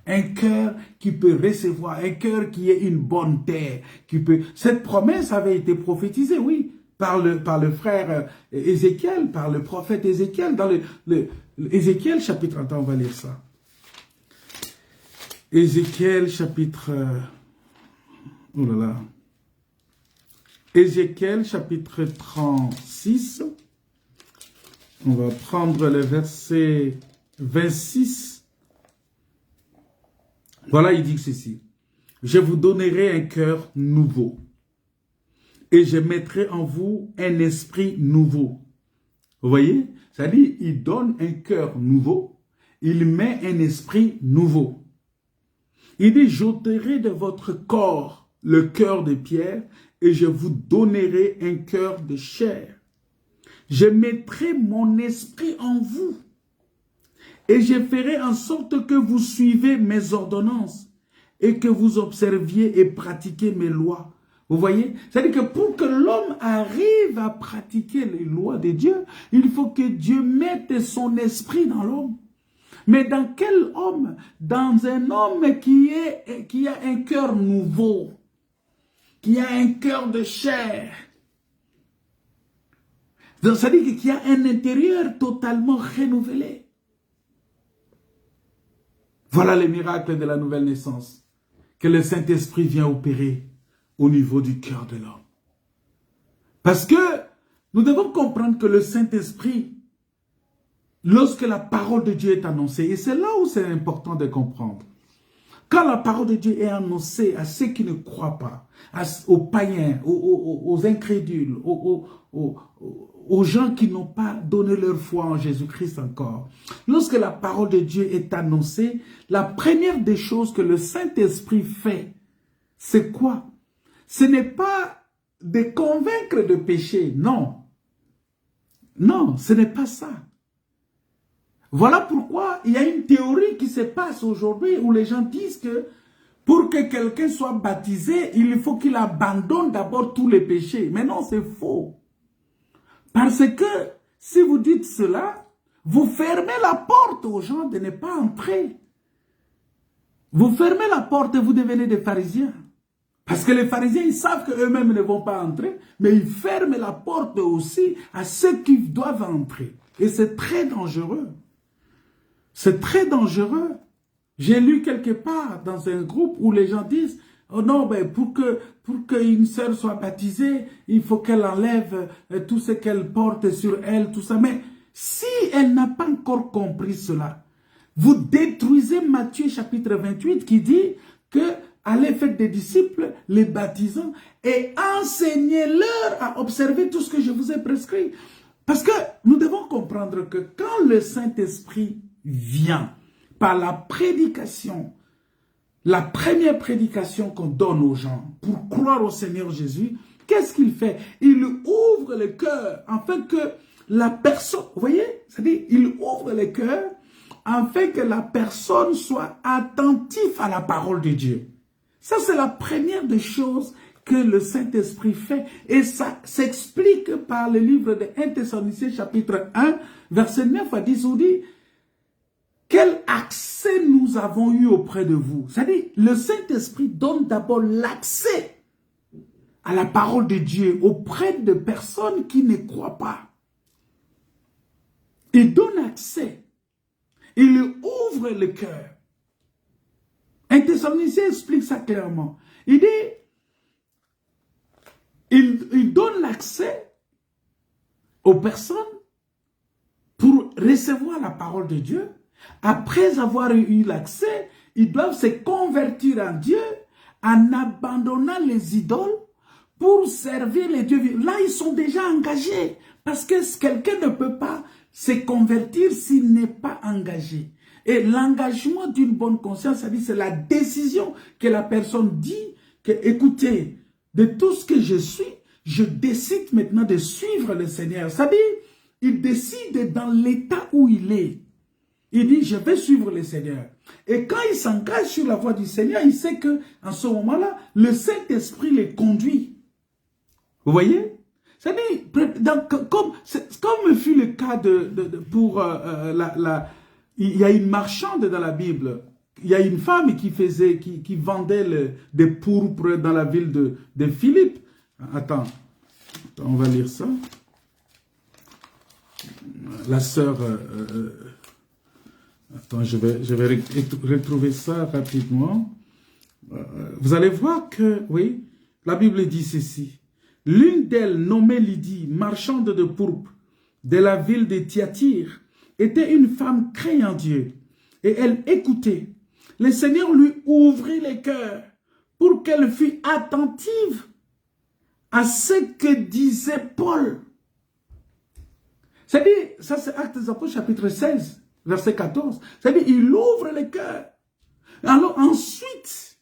Un cœur qui peut recevoir, un cœur qui est une bonne terre. Cette promesse avait été prophétisée, oui, par le frère Ézéchiel, par le prophète Ézéchiel, dans Ézéchiel chapitre, attends, on va lire ça. Ézéchiel chapitre, oh là là, Ézéchiel chapitre 36, on va prendre le verset 26. Voilà, il dit ceci. Je vous donnerai un cœur nouveau et je mettrai en vous un esprit nouveau. Vous voyez? C'est-à-dire, il donne un cœur nouveau, il met un esprit nouveau. Il dit, j'ôterai de votre corps le cœur de pierre et je vous donnerai un cœur de chair. Je mettrai mon esprit en vous et je ferai en sorte que vous suivez mes ordonnances et que vous observiez et pratiquiez mes lois. Vous voyez? C'est-à-dire que pour que l'homme arrive à pratiquer les lois de Dieu, il faut que Dieu mette son esprit dans l'homme. Mais dans quel homme? Dans un homme qui a un cœur nouveau, qui a un cœur de chair. C'est-à-dire qu'il y a un intérieur totalement renouvelé. Voilà le miracle de la nouvelle naissance que le Saint-Esprit vient opérer au niveau du cœur de l'homme. Parce que nous devons comprendre que le Saint-Esprit, lorsque la parole de Dieu est annoncée, et c'est là où c'est important de comprendre, quand la parole de Dieu est annoncée à ceux qui ne croient pas, aux païens, aux incrédules, aux gens qui n'ont pas donné leur foi en Jésus-Christ encore, lorsque la parole de Dieu est annoncée, la première des choses que le Saint-Esprit fait, c'est quoi? Ce n'est pas de convaincre de péché, non. Non, ce n'est pas ça. Voilà pourquoi il y a une théorie qui se passe aujourd'hui où les gens disent que pour que quelqu'un soit baptisé, il faut qu'il abandonne d'abord tous les péchés. Mais non, c'est faux. Parce que si vous dites cela, vous fermez la porte aux gens de ne pas entrer. Vous fermez la porte et vous devenez des pharisiens. Parce que les pharisiens, ils savent qu'eux-mêmes ne vont pas entrer, mais ils ferment la porte aussi à ceux qui doivent entrer. Et c'est très dangereux. C'est très dangereux. J'ai lu quelque part dans un groupe où les gens disent, oh non, ben pour qu'une sœur soit baptisée, il faut qu'elle enlève tout ce qu'elle porte sur elle, tout ça. Mais si elle n'a pas encore compris cela, vous détruisez Matthieu chapitre 28 qui dit que allez faire des disciples, les baptisant et enseignez-leur à observer tout ce que je vous ai prescrit. Parce que nous devons comprendre que quand le Saint-Esprit vient par la prédication, la première prédication qu'on donne aux gens pour croire au Seigneur Jésus, qu'est-ce qu'il fait? Il ouvre le cœur afin que la personne, vous voyez, c'est-à-dire il ouvre le cœur afin que la personne soit attentive à la parole de Dieu. Ça, c'est la première des choses que le Saint-Esprit fait. Et ça s'explique par le livre de 1 Thessaloniciens chapitre 1, verset 9 à 10, où dit quel accès nous avons eu auprès de vous. C'est-à-dire, le Saint-Esprit donne d'abord l'accès à la parole de Dieu auprès de personnes qui ne croient pas. Il donne accès. Il ouvre le cœur. Un Thessalonicien explique ça clairement. Il dit, il donne l'accès aux personnes pour recevoir la parole de Dieu. Après avoir eu l'accès, ils doivent se convertir en Dieu en abandonnant les idoles pour servir les dieux vivants. Là, ils sont déjà engagés parce que quelqu'un ne peut pas se convertir s'il n'est pas engagé. Et l'engagement d'une bonne conscience, c'est la décision que la personne dit que, écoutez, de tout ce que je suis, je décide maintenant de suivre le Seigneur. C'est-à-dire, il décide dans l'état où il est. Il dit, je vais suivre le Seigneur. Et quand il s'engage sur la voie du Seigneur, il sait que en ce moment-là, le Saint-Esprit les conduit. Vous voyez? C'est-à-dire, comme fut le cas il y a une marchande dans la Bible. Il y a une femme qui vendait des pourpres dans la ville de Philippe. Attends, on va lire ça. La sœur... attends, je vais retrouver ça rapidement. Vous allez voir que, oui, la Bible dit ceci. L'une d'elles, nommée Lydie, marchande de pourpre de la ville de Thyatire, était une femme craignant Dieu. Et elle écoutait. Le Seigneur lui ouvrit les cœurs pour qu'elle fût attentive à ce que disait Paul. C'est-à-dire, ça c'est Actes des Apôtres chapitre 16, verset 14. C'est-à-dire, il ouvre les cœurs. Alors ensuite,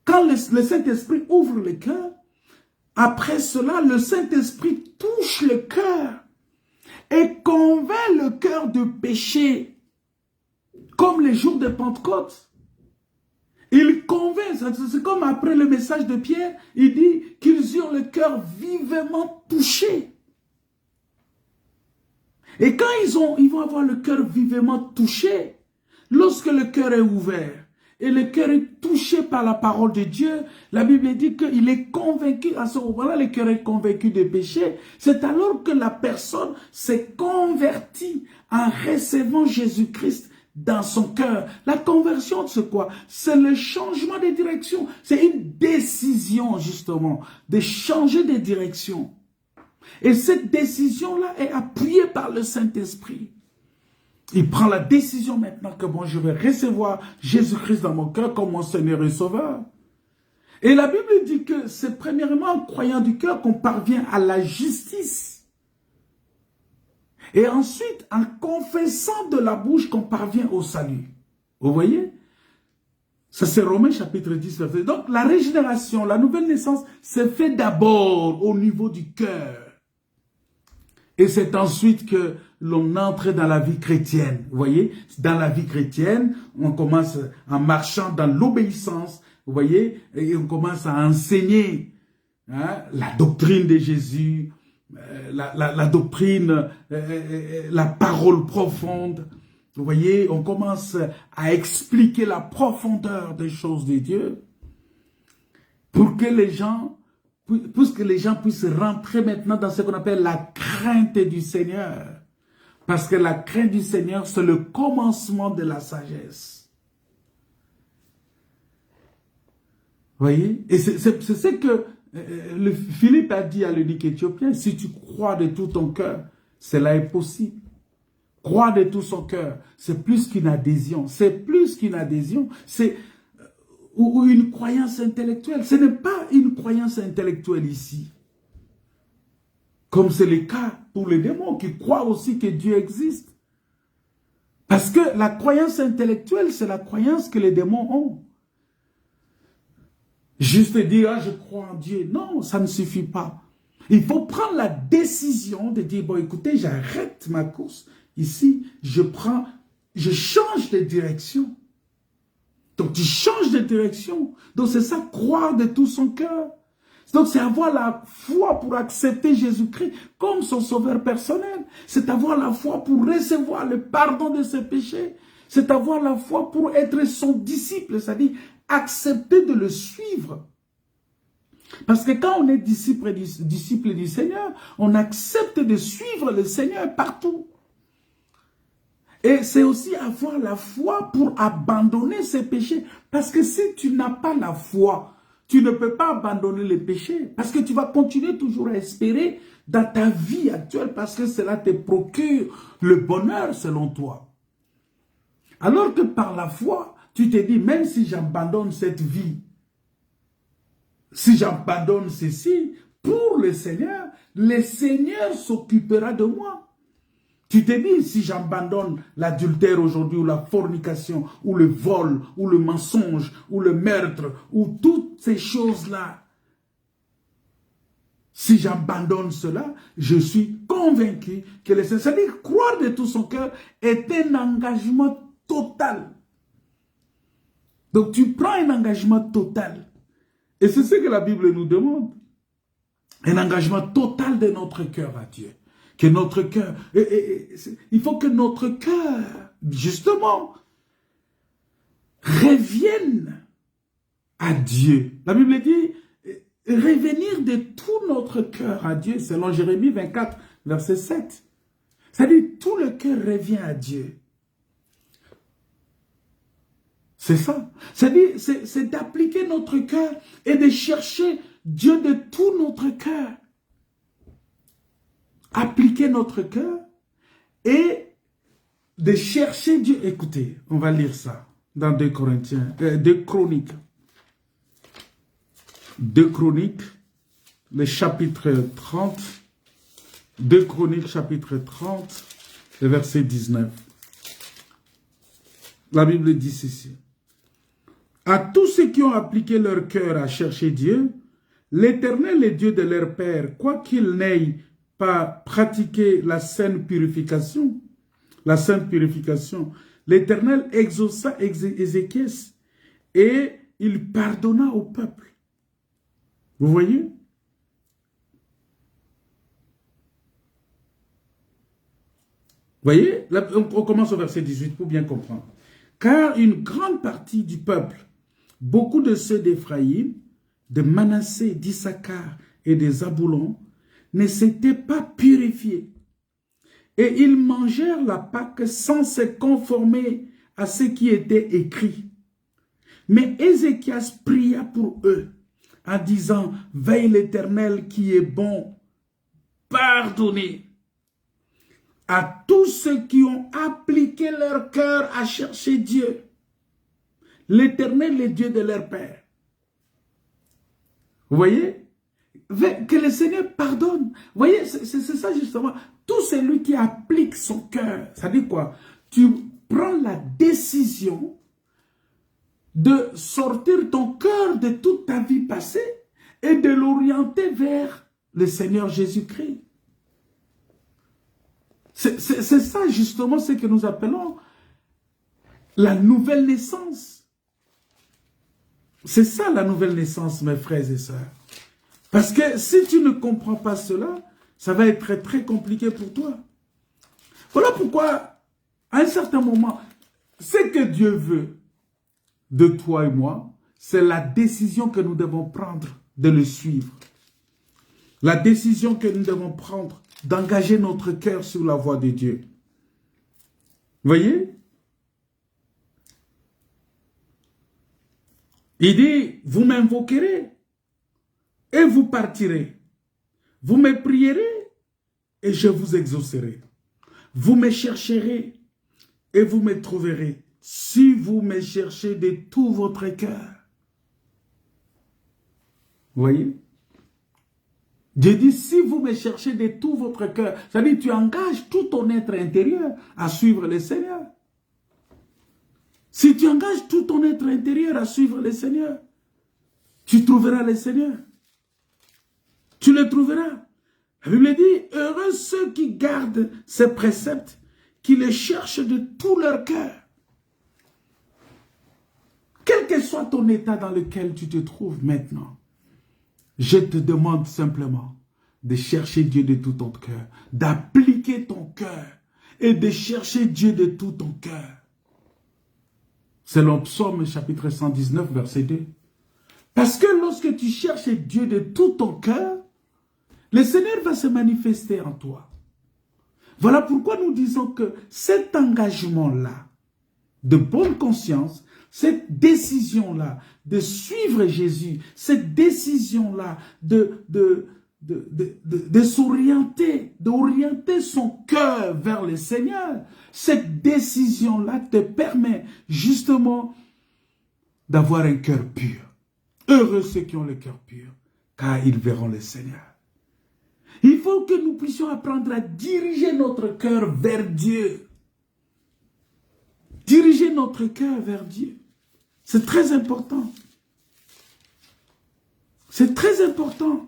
quand le Saint-Esprit ouvre les cœurs, après cela, le Saint-Esprit touche le cœur et convainc le cœur de péché, comme les jours de Pentecôte. Il convainc, c'est comme après le message de Pierre, il dit qu'ils eurent le cœur vivement touché. Et quand ils vont avoir le cœur vivement touché, lorsque le cœur est ouvert, et le cœur est touché par la parole de Dieu, la Bible dit qu'il est convaincu, à ce moment-là, le cœur est convaincu de péché. C'est alors que la personne s'est convertie en recevant Jésus-Christ dans son cœur. La conversion, c'est quoi? C'est le changement de direction. C'est une décision, justement, de changer de direction. Et cette décision-là est appuyée par le Saint-Esprit. Il prend la décision maintenant que bon, je vais recevoir Jésus-Christ dans mon cœur comme mon Seigneur et Sauveur. Et la Bible dit que c'est premièrement en croyant du cœur qu'on parvient à la justice. Et ensuite, en confessant de la bouche qu'on parvient au salut. Vous voyez? Ça c'est Romains chapitre 10, verset 2. Donc la régénération, la nouvelle naissance, se fait d'abord au niveau du cœur. Et c'est ensuite que l'on entre dans la vie chrétienne. Vous voyez, dans la vie chrétienne, on commence en marchant dans l'obéissance. Vous voyez, et on commence à enseigner la doctrine de Jésus, la doctrine, la parole profonde. Vous voyez, on commence à expliquer la profondeur des choses de Dieu pour que les gens puissent rentrer maintenant dans ce qu'on appelle la crainte du Seigneur. Parce que la crainte du Seigneur, c'est le commencement de la sagesse. Vous voyez? Et c'est ce que Philippe a dit à l'eunuque éthiopien. Si tu crois de tout ton cœur, cela est possible. Croire de tout son cœur, c'est plus qu'une adhésion. C'est plus qu'une adhésion. C'est ou une croyance intellectuelle. Ce n'est pas une croyance intellectuelle ici. Comme c'est le cas pour les démons qui croient aussi que Dieu existe. Parce que la croyance intellectuelle, c'est la croyance que les démons ont. Juste dire, ah, je crois en Dieu. Non, ça ne suffit pas. Il faut prendre la décision de dire, bon, écoutez, j'arrête ma course. Ici, je change de direction. Donc, tu changes de direction. Donc, c'est ça, croire de tout son cœur. Donc, c'est avoir la foi pour accepter Jésus-Christ comme son sauveur personnel. C'est avoir la foi pour recevoir le pardon de ses péchés. C'est avoir la foi pour être son disciple, c'est-à-dire accepter de le suivre. Parce que quand on est disciple du Seigneur, on accepte de suivre le Seigneur partout. Et c'est aussi avoir la foi pour abandonner ses péchés. Parce que si tu n'as pas la foi, tu ne peux pas abandonner les péchés. Parce que tu vas continuer toujours à espérer dans ta vie actuelle. Parce que cela te procure le bonheur selon toi. Alors que par la foi, tu te dis, même si j'abandonne cette vie, si j'abandonne ceci, pour le Seigneur s'occupera de moi. Tu te dis, si j'abandonne l'adultère aujourd'hui, ou la fornication, ou le vol, ou le mensonge, ou le meurtre, ou toutes ces choses-là, si j'abandonne cela, je suis convaincu que le Seigneur, c'est-à-dire croire de tout son cœur, est un engagement total. Donc tu prends un engagement total. Et c'est ce que la Bible nous demande. Un engagement total de notre cœur à Dieu. Que notre cœur, il faut que notre cœur, justement, revienne à Dieu. La Bible dit, revenir de tout notre cœur à Dieu, selon Jérémie 24, verset 7. C'est-à-dire, tout le cœur revient à Dieu. C'est ça. C'est-à-dire, c'est d'appliquer notre cœur et de chercher Dieu de tout notre cœur. Appliquer notre cœur et de chercher Dieu. Écoutez, on va lire ça dans 2 Chroniques. 2 Chroniques, le chapitre 30. 2 Chroniques, chapitre 30, le verset 19. La Bible dit ceci. À tous ceux qui ont appliqué leur cœur à chercher Dieu, l'Éternel est Dieu de leur père, quoiqu'ils n'aient pas pratiqué la sainte purification, l'Éternel exauça Ézéchias et il pardonna au peuple. Vous voyez? Voyez? Là, on commence au verset 18 pour bien comprendre. Car une grande partie du peuple, beaucoup de ceux d'Éphraïm, de Manassé, d'Issachar et des Zaboulons, ne s'étaient pas purifiés. Et ils mangèrent la Pâque sans se conformer à ce qui était écrit. Mais Ézéchias pria pour eux, en disant, « Veille l'Éternel qui est bon, pardonnez à tous ceux qui ont appliqué leur cœur à chercher Dieu. L'Éternel est Dieu de leur père. » Vous voyez? Que le Seigneur pardonne. Vous voyez, c'est ça justement. Tout celui qui applique son cœur, ça dit quoi? Tu prends la décision de sortir ton cœur de toute ta vie passée et de l'orienter vers le Seigneur Jésus-Christ. C'est ça justement ce que nous appelons la nouvelle naissance. C'est ça la nouvelle naissance, mes frères et sœurs. Parce que si tu ne comprends pas cela, ça va être très, très compliqué pour toi. Voilà pourquoi, à un certain moment, ce que Dieu veut de toi et moi, c'est la décision que nous devons prendre de le suivre. La décision que nous devons prendre d'engager notre cœur sur la voie de Dieu. Voyez? Il dit, vous m'invoquerez et vous partirez. Vous me prierez et je vous exaucerai. Vous me chercherez et vous me trouverez si vous me cherchez de tout votre cœur. Voyez? Dieu dit, si vous me cherchez de tout votre cœur, c'est-à-dire tu engages tout ton être intérieur à suivre le Seigneur. Si tu engages tout ton être intérieur à suivre le Seigneur, tu trouveras le Seigneur. Tu le trouveras. La Bible dit, heureux ceux qui gardent ses préceptes, qui les cherchent de tout leur cœur. Quel que soit ton état dans lequel tu te trouves maintenant, je te demande simplement de chercher Dieu de tout ton cœur, d'appliquer ton cœur et de chercher Dieu de tout ton cœur. Selon Psaume chapitre 119, verset 2. Parce que lorsque tu cherches Dieu de tout ton cœur, le Seigneur va se manifester en toi. Voilà pourquoi nous disons que cet engagement-là, de bonne conscience, cette décision-là de suivre Jésus, cette décision-là de s'orienter, d'orienter son cœur vers le Seigneur, cette décision-là te permet justement d'avoir un cœur pur. Heureux ceux qui ont le cœur pur, car ils verront le Seigneur. Il faut que nous puissions apprendre à diriger notre cœur vers Dieu. Diriger notre cœur vers Dieu. C'est très important. C'est très important.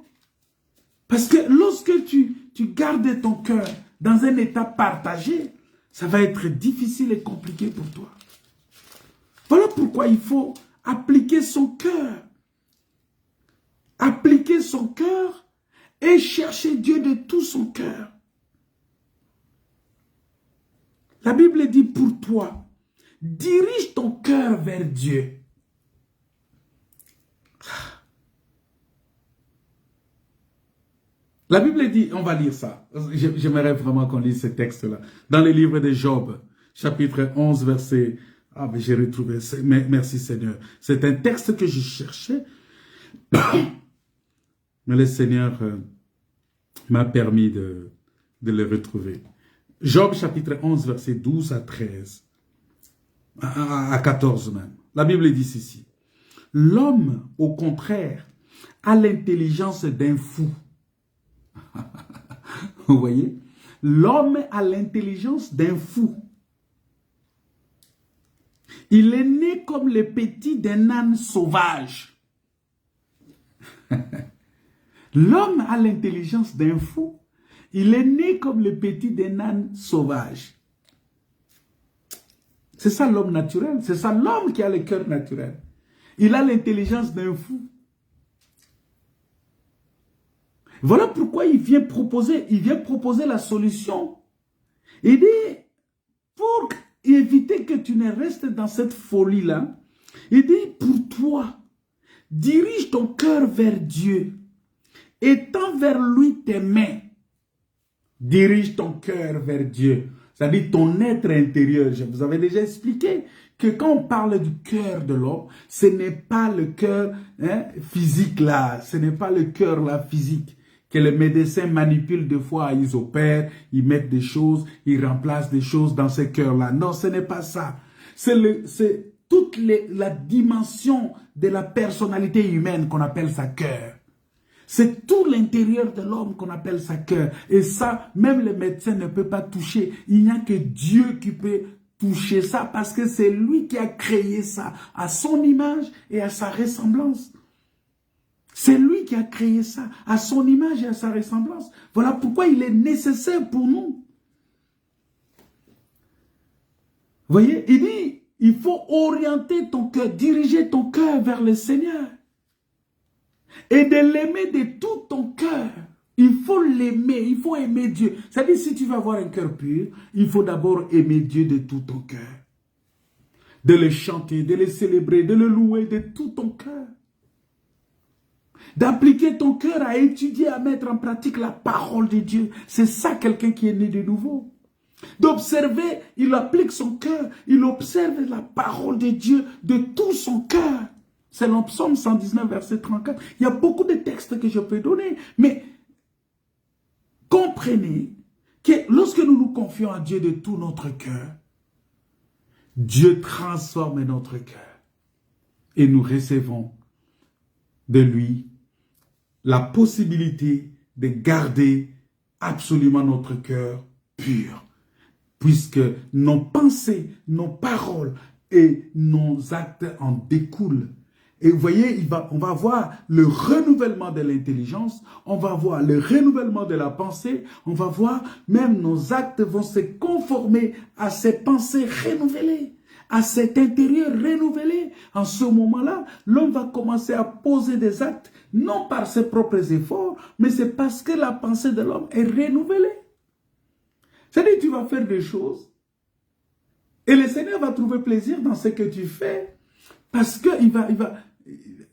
Parce que lorsque tu gardes ton cœur dans un état partagé, ça va être difficile et compliqué pour toi. Voilà pourquoi il faut appliquer son cœur. Appliquer son cœur et chercher Dieu de tout son cœur. La Bible dit pour toi, dirige ton cœur vers Dieu. La Bible dit, on va lire ça. J'aimerais vraiment qu'on lise ce texte-là. Dans le livre de Job, chapitre 11, verset... Ah, mais j'ai retrouvé. Merci Seigneur. C'est un texte que je cherchais. Mais le Seigneur m'a permis de le retrouver. Job chapitre 11, verset 12 à 13. À 14 même. La Bible dit ceci. L'homme, au contraire, a l'intelligence d'un fou. Vous voyez? L'homme a l'intelligence d'un fou. Il est né comme le petit d'un âne sauvage. L'homme a l'intelligence d'un fou. Il est né comme le petit d'un âne sauvage. C'est ça l'homme naturel. C'est ça l'homme qui a le cœur naturel. Il a l'intelligence d'un fou. Voilà pourquoi il vient proposer la solution. Il dit, pour éviter que tu ne restes dans cette folie-là, il dit, pour toi, dirige ton cœur vers Dieu et tends vers lui tes mains. Dirige ton cœur vers Dieu. C'est-à-dire ton être intérieur. Je vous avais déjà expliqué que quand on parle du cœur de l'homme, ce n'est pas le cœur physique là, ce n'est pas le cœur là physique que les médecins manipulent des fois, ils opèrent, ils mettent des choses, ils remplacent des choses dans ce cœur-là. Non, ce n'est pas ça. C'est toute la dimension de la personnalité humaine qu'on appelle sa cœur. C'est tout l'intérieur de l'homme qu'on appelle sa cœur. Et ça, même les médecins ne peuvent pas toucher. Il n'y a que Dieu qui peut toucher ça parce que c'est lui qui a créé ça à son image et à sa ressemblance. C'est lui qui a créé ça à son image et à sa ressemblance. Voilà pourquoi il est nécessaire pour nous. Vous voyez, il dit, il faut orienter ton cœur, diriger ton cœur vers le Seigneur. Et de l'aimer de tout ton cœur. Il faut l'aimer, il faut aimer Dieu. C'est-à-dire, si tu veux avoir un cœur pur, il faut d'abord aimer Dieu de tout ton cœur. De le chanter, de le célébrer, de le louer de tout ton cœur. D'appliquer ton cœur à étudier, à mettre en pratique la parole de Dieu. C'est ça quelqu'un qui est né de nouveau. D'observer, il applique son cœur, il observe la parole de Dieu de tout son cœur. C'est le psaume 119, verset 34. Il y a beaucoup de textes que je peux donner, mais comprenez que lorsque nous nous confions à Dieu de tout notre cœur, Dieu transforme notre cœur et nous recevons de lui la possibilité de garder absolument notre cœur pur, puisque nos pensées, nos paroles et nos actes en découlent. Et vous voyez, on va voir le renouvellement de l'intelligence, on va voir le renouvellement de la pensée, on va voir même nos actes vont se conformer à ces pensées renouvelées, à cet intérieur renouvelé. En ce moment-là, l'homme va commencer à poser des actes, non par ses propres efforts, mais c'est parce que la pensée de l'homme est renouvelée. C'est-à-dire, tu vas faire des choses, et le Seigneur va trouver plaisir dans ce que tu fais, parce qu'il va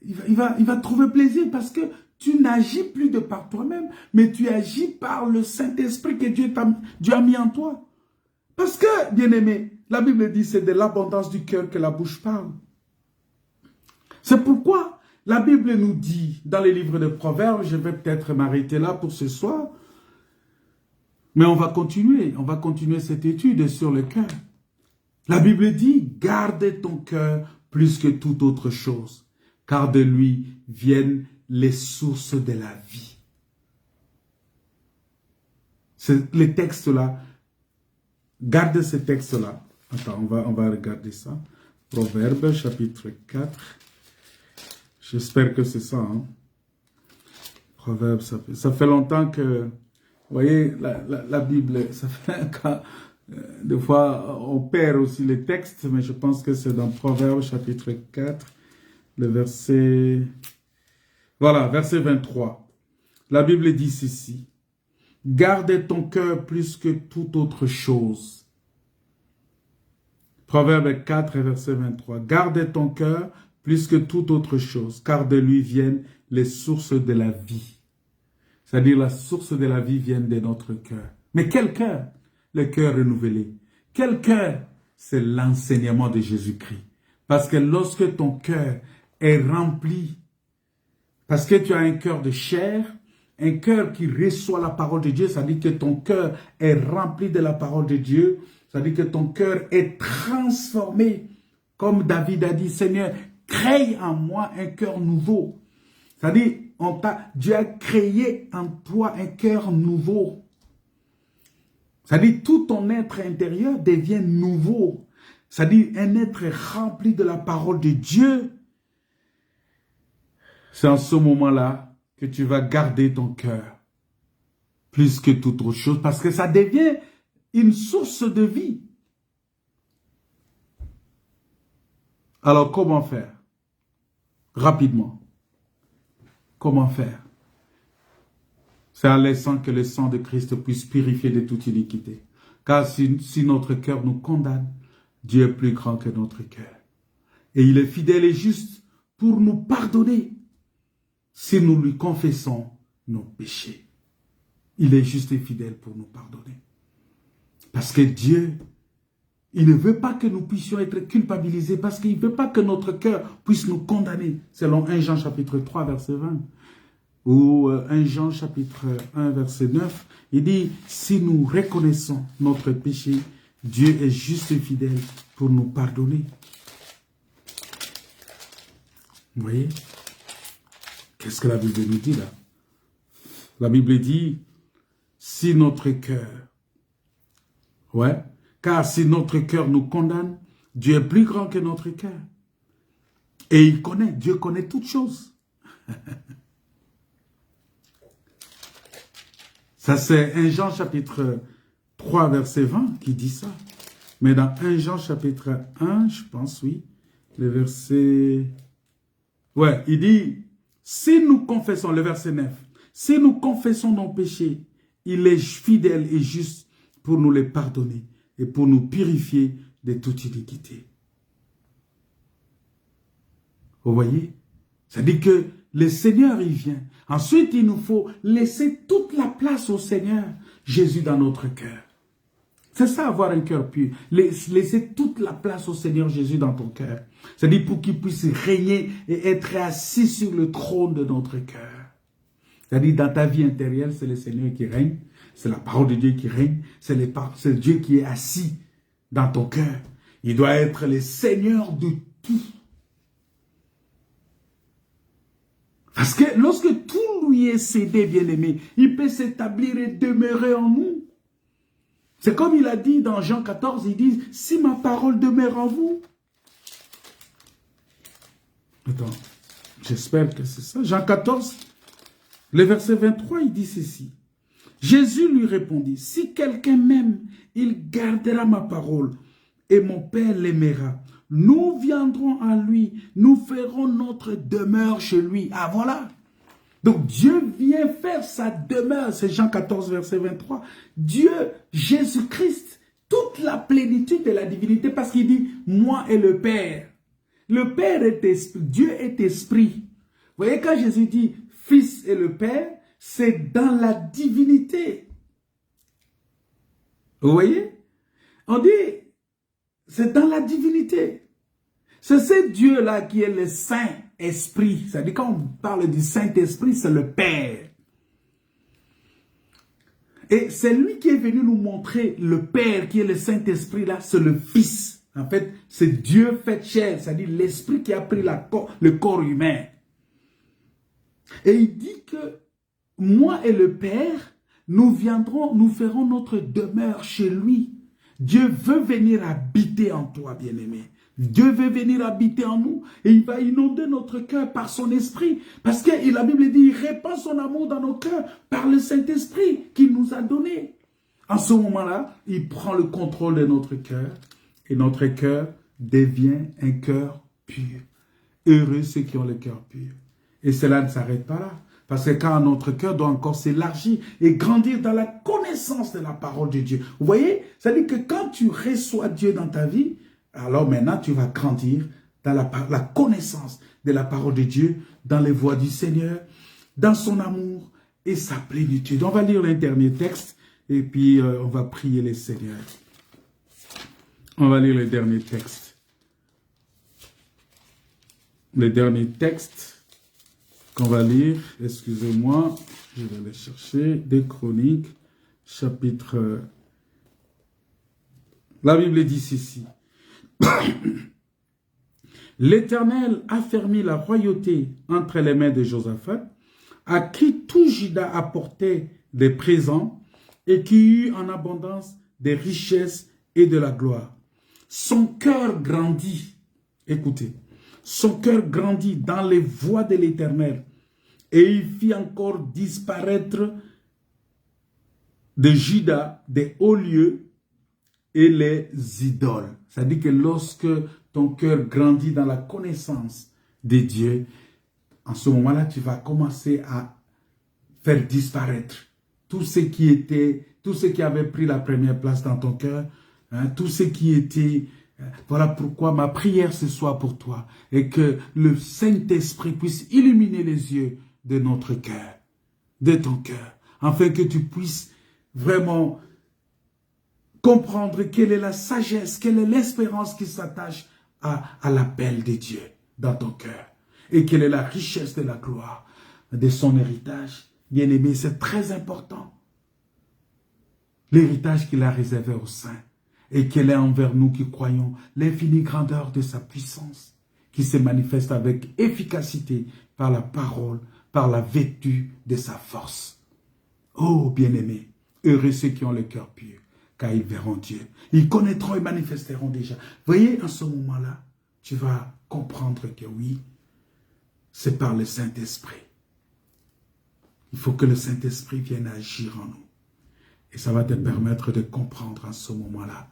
il va trouver plaisir parce que tu n'agis plus de par toi-même, mais tu agis par le Saint-Esprit que Dieu a mis en toi. Parce que, bien-aimé, la Bible dit c'est de l'abondance du cœur que la bouche parle. C'est pourquoi la Bible nous dit dans les livres de Proverbes, je vais peut-être m'arrêter là pour ce soir, mais on va continuer cette étude sur le cœur. La Bible dit, garde ton cœur plus que toute autre chose, car de lui viennent les sources de la vie. Les textes-là, garde ces textes-là. Attends, on va regarder ça. Proverbes, chapitre 4. J'espère que c'est ça. Hein? Proverbes, ça fait longtemps que... Vous voyez, la Bible, ça fait quand... Des fois, on perd aussi les textes, mais je pense que c'est dans Proverbes, chapitre 4, le verset... Voilà, verset 23. La Bible dit ceci. Garde ton cœur plus que toute autre chose. Proverbe 4, verset 23. Garde ton cœur plus que toute autre chose, car de lui viennent les sources de la vie. C'est-à-dire la source de la vie vient de notre cœur. Mais quel cœur? Le cœur renouvelé. Quel cœur? C'est l'enseignement de Jésus-Christ. Parce que lorsque ton cœur est rempli, parce que tu as un cœur de chair, un cœur qui reçoit la parole de Dieu, ça dit que ton cœur est rempli de la parole de Dieu, ça dit que ton cœur est transformé, comme David a dit, Seigneur, crée en moi un cœur nouveau. C'est-à-dire, Dieu a créé en toi un cœur nouveau. C'est-à-dire, tout ton être intérieur devient nouveau. C'est-à-dire, un être rempli de la parole de Dieu. C'est en ce moment-là que tu vas garder ton cœur plus que toute autre chose parce que ça devient une source de vie. Alors, comment faire? Rapidement. Comment faire? C'est en laissant que le sang de Christ puisse purifier de toute iniquité. Car si notre cœur nous condamne, Dieu est plus grand que notre cœur. Et il est fidèle et juste pour nous pardonner si nous lui confessons nos péchés. Il est juste et fidèle pour nous pardonner. Parce que Dieu, il ne veut pas que nous puissions être culpabilisés parce qu'il ne veut pas que notre cœur puisse nous condamner. Selon 1 Jean chapitre 3 verset 20 ou 1 Jean chapitre 1 verset 9, il dit, si nous reconnaissons notre péché, Dieu est juste et fidèle pour nous pardonner. Vous voyez? Qu'est-ce que la Bible nous dit là? La Bible dit, si notre cœur, car si notre cœur nous condamne, Dieu est plus grand que notre cœur. Et Dieu connaît toutes choses. Ça c'est 1 Jean chapitre 3 verset 20 qui dit ça. Mais dans 1 Jean chapitre 1, je pense, oui, le verset... Ouais, il dit, si nous confessons, le verset 9, si nous confessons nos péchés, il est fidèle et juste pour nous les pardonner et pour nous purifier de toute iniquité. Vous voyez? C'est-à-dire que le Seigneur, il vient. Ensuite, il nous faut laisser toute la place au Seigneur, Jésus dans notre cœur. C'est ça, avoir un cœur pur. Laisser toute la place au Seigneur Jésus dans ton cœur. C'est-à-dire pour qu'il puisse régner et être assis sur le trône de notre cœur. C'est-à-dire dans ta vie intérieure, c'est le Seigneur qui règne. C'est la parole de Dieu qui règne. C'est Dieu qui est assis dans ton cœur. Il doit être le Seigneur de tout. Parce que lorsque tout lui est cédé, bien-aimé, il peut s'établir et demeurer en nous. C'est comme il a dit dans Jean 14, il dit, si ma parole demeure en vous. Attends, j'espère que c'est ça. Jean 14, le verset 23, il dit ceci. Jésus lui répondit, si quelqu'un m'aime, il gardera ma parole et mon Père l'aimera. Nous viendrons à lui, nous ferons notre demeure chez lui. Ah voilà. Donc Dieu vient faire sa demeure, c'est Jean 14 verset 23. Dieu, Jésus-Christ, toute la plénitude de la divinité parce qu'il dit, moi et le Père. Le Père est esprit, Dieu est esprit. Vous voyez, quand Jésus dit Fils et le Père, c'est dans la divinité. Vous voyez? On dit, c'est dans la divinité. C'est ce Dieu-là qui est le Saint-Esprit. C'est-à-dire, quand on parle du Saint-Esprit, c'est le Père. Et c'est lui qui est venu nous montrer le Père, qui est le Saint-Esprit, là, c'est le Fils. En fait, c'est Dieu fait chair, c'est-à-dire l'Esprit qui a pris le corps humain. Et il dit que moi et le Père, nous ferons notre demeure chez lui. Dieu veut venir habiter en toi, bien-aimé. Dieu veut venir habiter en nous et il va inonder notre cœur par son esprit. Parce que la Bible dit, il répand son amour dans nos cœurs par le Saint-Esprit qu'il nous a donné. En ce moment-là, il prend le contrôle de notre cœur et notre cœur devient un cœur pur. Heureux ceux qui ont le cœur pur. Et cela ne s'arrête pas là. Parce que quand notre cœur doit encore s'élargir et grandir dans la connaissance de la parole de Dieu. Vous voyez, c'est-à-dire que quand tu reçois Dieu dans ta vie, alors maintenant tu vas grandir dans la connaissance de la parole de Dieu, dans les voies du Seigneur, dans son amour et sa plénitude. On va lire le dernier texte et puis on va prier le Seigneur. On va lire le dernier texte. Le dernier texte qu'on va lire, excusez-moi, je vais aller chercher, des Chroniques, chapitre... La Bible dit ceci. L'Éternel affermit la royauté entre les mains de Josaphat, à qui tout Juda apportait des présents et qui eut en abondance des richesses et de la gloire. Son cœur grandit, écoutez, son cœur grandit dans les voies de l'Éternel et il fit encore disparaître de Juda des hauts lieux et les idoles. C'est-à-dire que lorsque ton cœur grandit dans la connaissance de Dieu, en ce moment-là, tu vas commencer à faire disparaître tout ce qui avait pris la première place dans ton cœur, hein, tout ce qui était... Voilà pourquoi ma prière ce soir pour toi est que le Saint-Esprit puisse illuminer les yeux de notre cœur, de ton cœur, afin que tu puisses vraiment comprendre quelle est la sagesse, quelle est l'espérance qui s'attache à l'appel de Dieu dans ton cœur et quelle est la richesse de la gloire de son héritage. Bien-aimé, c'est très important. L'héritage qu'il a réservé aux saints et qu'elle est envers nous qui croyons l'infinie grandeur de sa puissance qui se manifeste avec efficacité par la parole, par la vertu de sa force. Oh, bien-aimés, heureux ceux qui ont le cœur pur, car ils verront Dieu. Ils connaîtront et manifesteront déjà. Voyez, en ce moment-là, tu vas comprendre que oui, c'est par le Saint-Esprit. Il faut que le Saint-Esprit vienne agir en nous. Et ça va te permettre de comprendre en ce moment-là.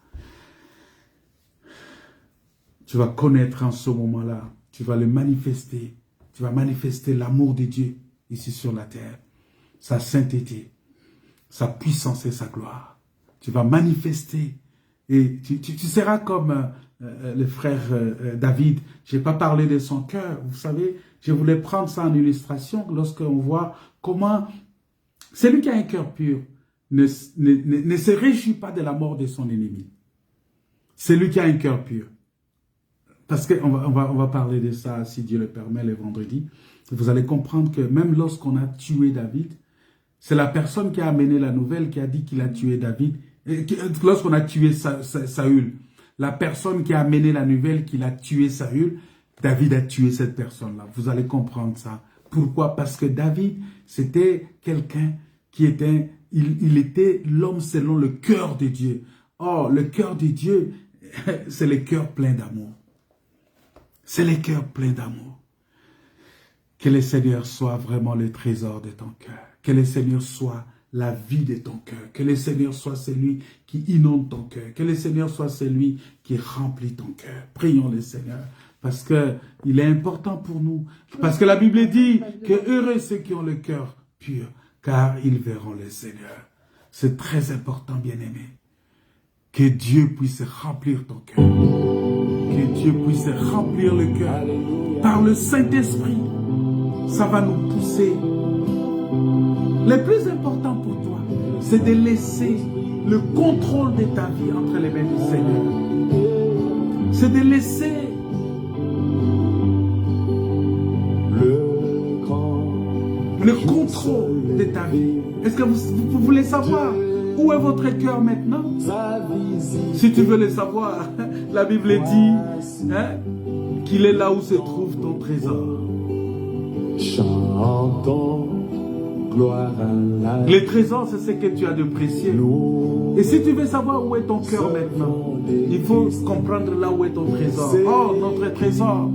Tu vas connaître en ce moment-là. Tu vas le manifester. Tu vas manifester l'amour de Dieu ici sur la terre. Sa sainteté, sa puissance et sa gloire. Tu vas manifester. Et tu seras comme le frère David. Je n'ai pas parlé de son cœur. Vous savez, je voulais prendre ça en illustration lorsqu'on voit comment celui qui a un cœur pur ne se réjouit pas de la mort de son ennemi. Celui qui a un cœur pur. Parce qu'on va parler de ça, si Dieu le permet, le vendredi. Vous allez comprendre que même lorsqu'on a tué David, c'est la personne qui a amené la nouvelle qui a dit qu'il a tué David. Lorsqu'on a tué Saül, la personne qui a amené la nouvelle qu'il a tué Saül, David a tué cette personne-là. Vous allez comprendre ça. Pourquoi? Parce que David, c'était quelqu'un qui était... Il était l'homme selon le cœur de Dieu. Or, le cœur de Dieu, c'est le cœur plein d'amour. C'est le cœur plein d'amour. Que le Seigneur soit vraiment le trésor de ton cœur. Que le Seigneur soit la vie de ton cœur. Que le Seigneur soit celui qui inonde ton cœur. Que le Seigneur soit celui qui remplit ton cœur. Prions le Seigneur. Parce qu'il est important pour nous. Parce que la Bible dit que heureux ceux qui ont le cœur pur, car ils verront le Seigneur. C'est très important, bien-aimé. Que Dieu puisse remplir ton cœur. Que que Dieu puisse remplir le cœur par le Saint-Esprit. Ça va nous pousser. Le plus important pour toi, c'est de laisser le contrôle de ta vie entre les mains du Seigneur. C'est de laisser le contrôle de ta vie. Est-ce que vous voulez savoir où est votre cœur maintenant? Si tu veux le savoir, la Bible dit qu'il est là où se trouve ton trésor. Chantons gloire à la... Les trésors, c'est ce que tu as de précieux. Et si tu veux savoir où est ton cœur maintenant, il faut comprendre là où est ton trésor. Oh, notre trésor,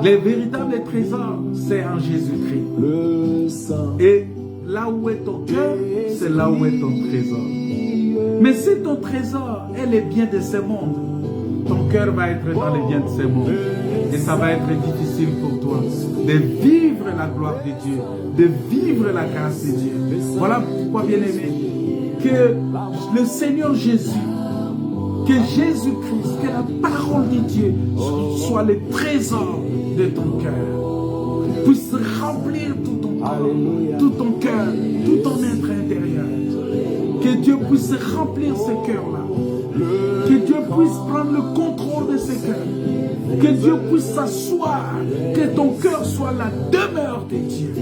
les véritables trésors, c'est en Jésus-Christ. Et là où est ton cœur, c'est là où est ton trésor. Mais si ton trésor est les biens de ce monde, ton cœur va être dans les biens de ce monde. Et ça va être difficile pour toi de vivre la gloire de Dieu, de vivre la grâce de Dieu. Voilà pourquoi, bien-aimé, que le Seigneur Jésus, que Jésus-Christ, que la parole de Dieu soit le trésor de ton cœur, puisse remplir tout ton corps, tout ton cœur, tout ton être intérieur. Que Dieu puisse remplir ce cœur-là. Que Dieu puisse prendre le contrôle de ce cœur. Que Dieu puisse s'asseoir. Que ton cœur soit la demeure de Dieu.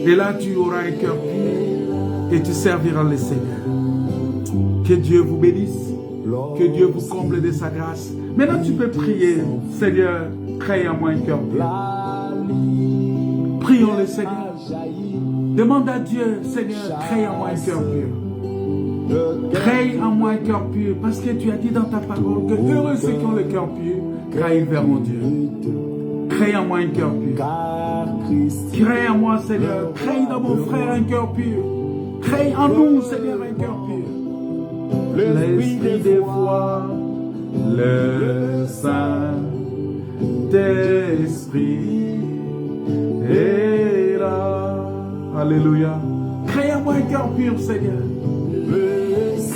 Et là, tu auras un cœur pur et tu serviras le Seigneur. Que Dieu vous bénisse. Que Dieu vous comble de sa grâce. Maintenant, tu peux prier. Seigneur, crée en moi un cœur pur. Prions le Seigneur. Demande à Dieu, Seigneur, crée en moi un cœur pur. Crée en moi un cœur pur, parce que tu as dit dans ta parole que heureux ceux qui ont le cœur pur, car ils verront Dieu. Crée en moi un cœur pur. Crée en moi, Seigneur. Crée dans mon frère un cœur pur. Crée en nous, Seigneur, un cœur pur. L'esprit des voix, le Saint-Esprit est là. Alléluia. Crée en moi un cœur pur, Seigneur.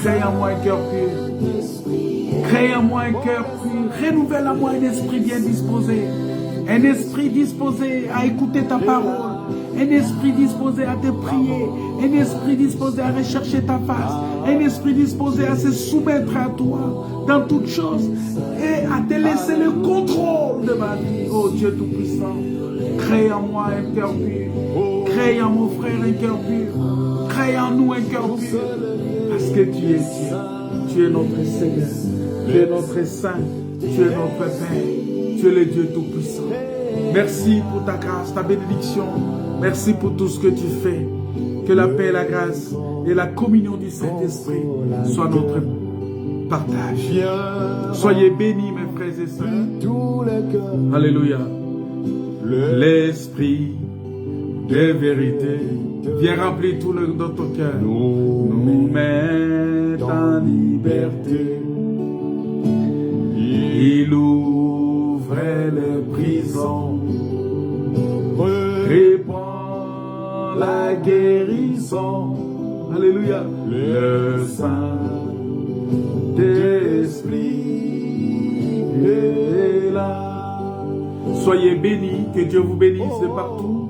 Crée en moi un cœur pur. Crée en moi un cœur pur. Renouvelle en moi un esprit bien disposé. Un esprit disposé à écouter ta parole. Un esprit disposé à te prier. Un esprit disposé à rechercher ta face. Un esprit disposé à se soumettre à toi dans toutes choses. Et à te laisser le contrôle de ma vie. Oh Dieu Tout-Puissant. Crée en moi un cœur pur. Crée en mon frère un cœur pur. Crée en nous un cœur pur. Parce que tu es Dieu. Tu es notre Seigneur. Tu es notre Saint. Tu es notre Père. Tu es le Dieu Tout-Puissant. Merci pour ta grâce, ta bénédiction. Merci pour tout ce que tu fais. Que la paix, la grâce et la communion du Saint-Esprit soient notre partage. Soyez bénis, mes frères et sœurs. Alléluia. L'Esprit de vérité vient remplir tout notre cœur. Nous met en liberté. Il ouvre les prisons, répand la guérison. Alléluia. Le Saint-Esprit est là. Soyez bénis, que Dieu vous bénisse de partout.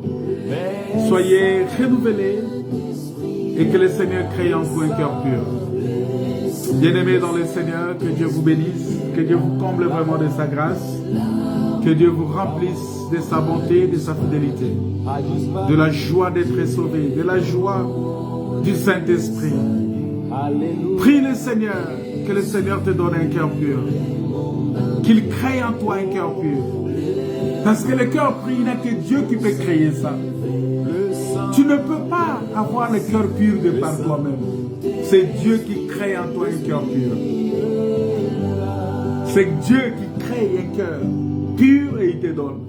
Soyez renouvelés et que le Seigneur crée en vous un cœur pur. Bien-aimés dans le Seigneur, que Dieu vous bénisse, que Dieu vous comble vraiment de sa grâce, que Dieu vous remplisse de sa bonté, de sa fidélité, de la joie d'être sauvé, de la joie du Saint-Esprit. Prie le Seigneur, que le Seigneur te donne un cœur pur, qu'il crée en toi un cœur pur. Parce que le cœur pur, il n'y a que Dieu qui peut créer ça. Tu ne peux pas avoir le cœur pur de par toi-même. C'est Dieu qui crée en toi un cœur pur. C'est Dieu qui crée un cœur pur et il te donne.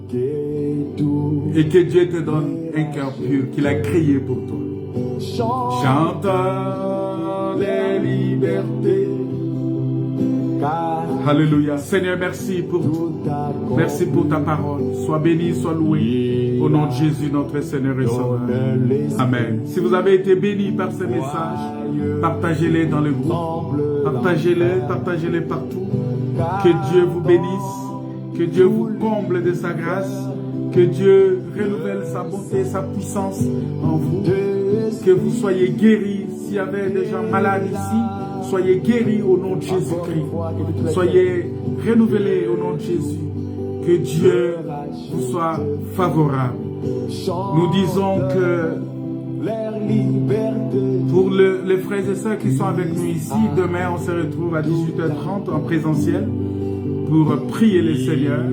Et que Dieu te donne un cœur pur qu'il a créé pour toi. Chantons les libertés. Alléluia. Seigneur, merci pour tout. Merci pour ta parole. Sois béni, sois loué. Au nom de Jésus, notre Seigneur et Sauveur. Amen. Si vous avez été béni par ce message, partagez-les dans le groupe. Partagez-les partout. Que Dieu vous bénisse, que Dieu vous comble de sa grâce, que Dieu renouvelle sa bonté, sa puissance en vous, que vous soyez guéris. S'il y avait des gens malades ici, soyez guéris au nom de Jésus-Christ. Soyez renouvelés au nom de Jésus. Que Dieu vous soit favorable. Nous disons que pour les frères et sœurs qui sont avec nous ici, demain on se retrouve à 18h30 en présentiel pour prier les Seigneurs.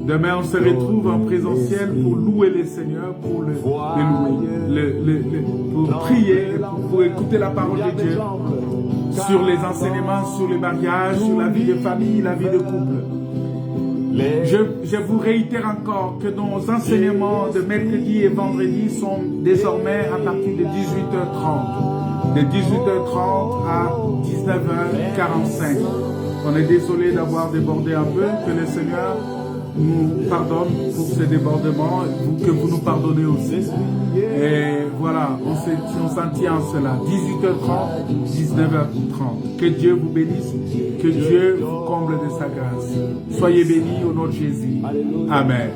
Demain on se retrouve en présentiel pour louer les Seigneurs, pour pour prier, pour écouter la parole de Dieu sur les enseignements, sur les mariages, sur la vie de famille, la vie de couple. Je vous réitère encore que nos enseignements de mercredi et vendredi sont désormais à partir de 18h30. De 18h30 à 19h45. On est désolé d'avoir débordé un peu, que le Seigneur nous pardonne pour ces débordements, que vous nous pardonnez aussi. Et voilà, on s'en tient à cela. 18h30, 19h30. Que Dieu vous bénisse, que Dieu vous comble de sa grâce. Soyez bénis au nom de Jésus. Amen.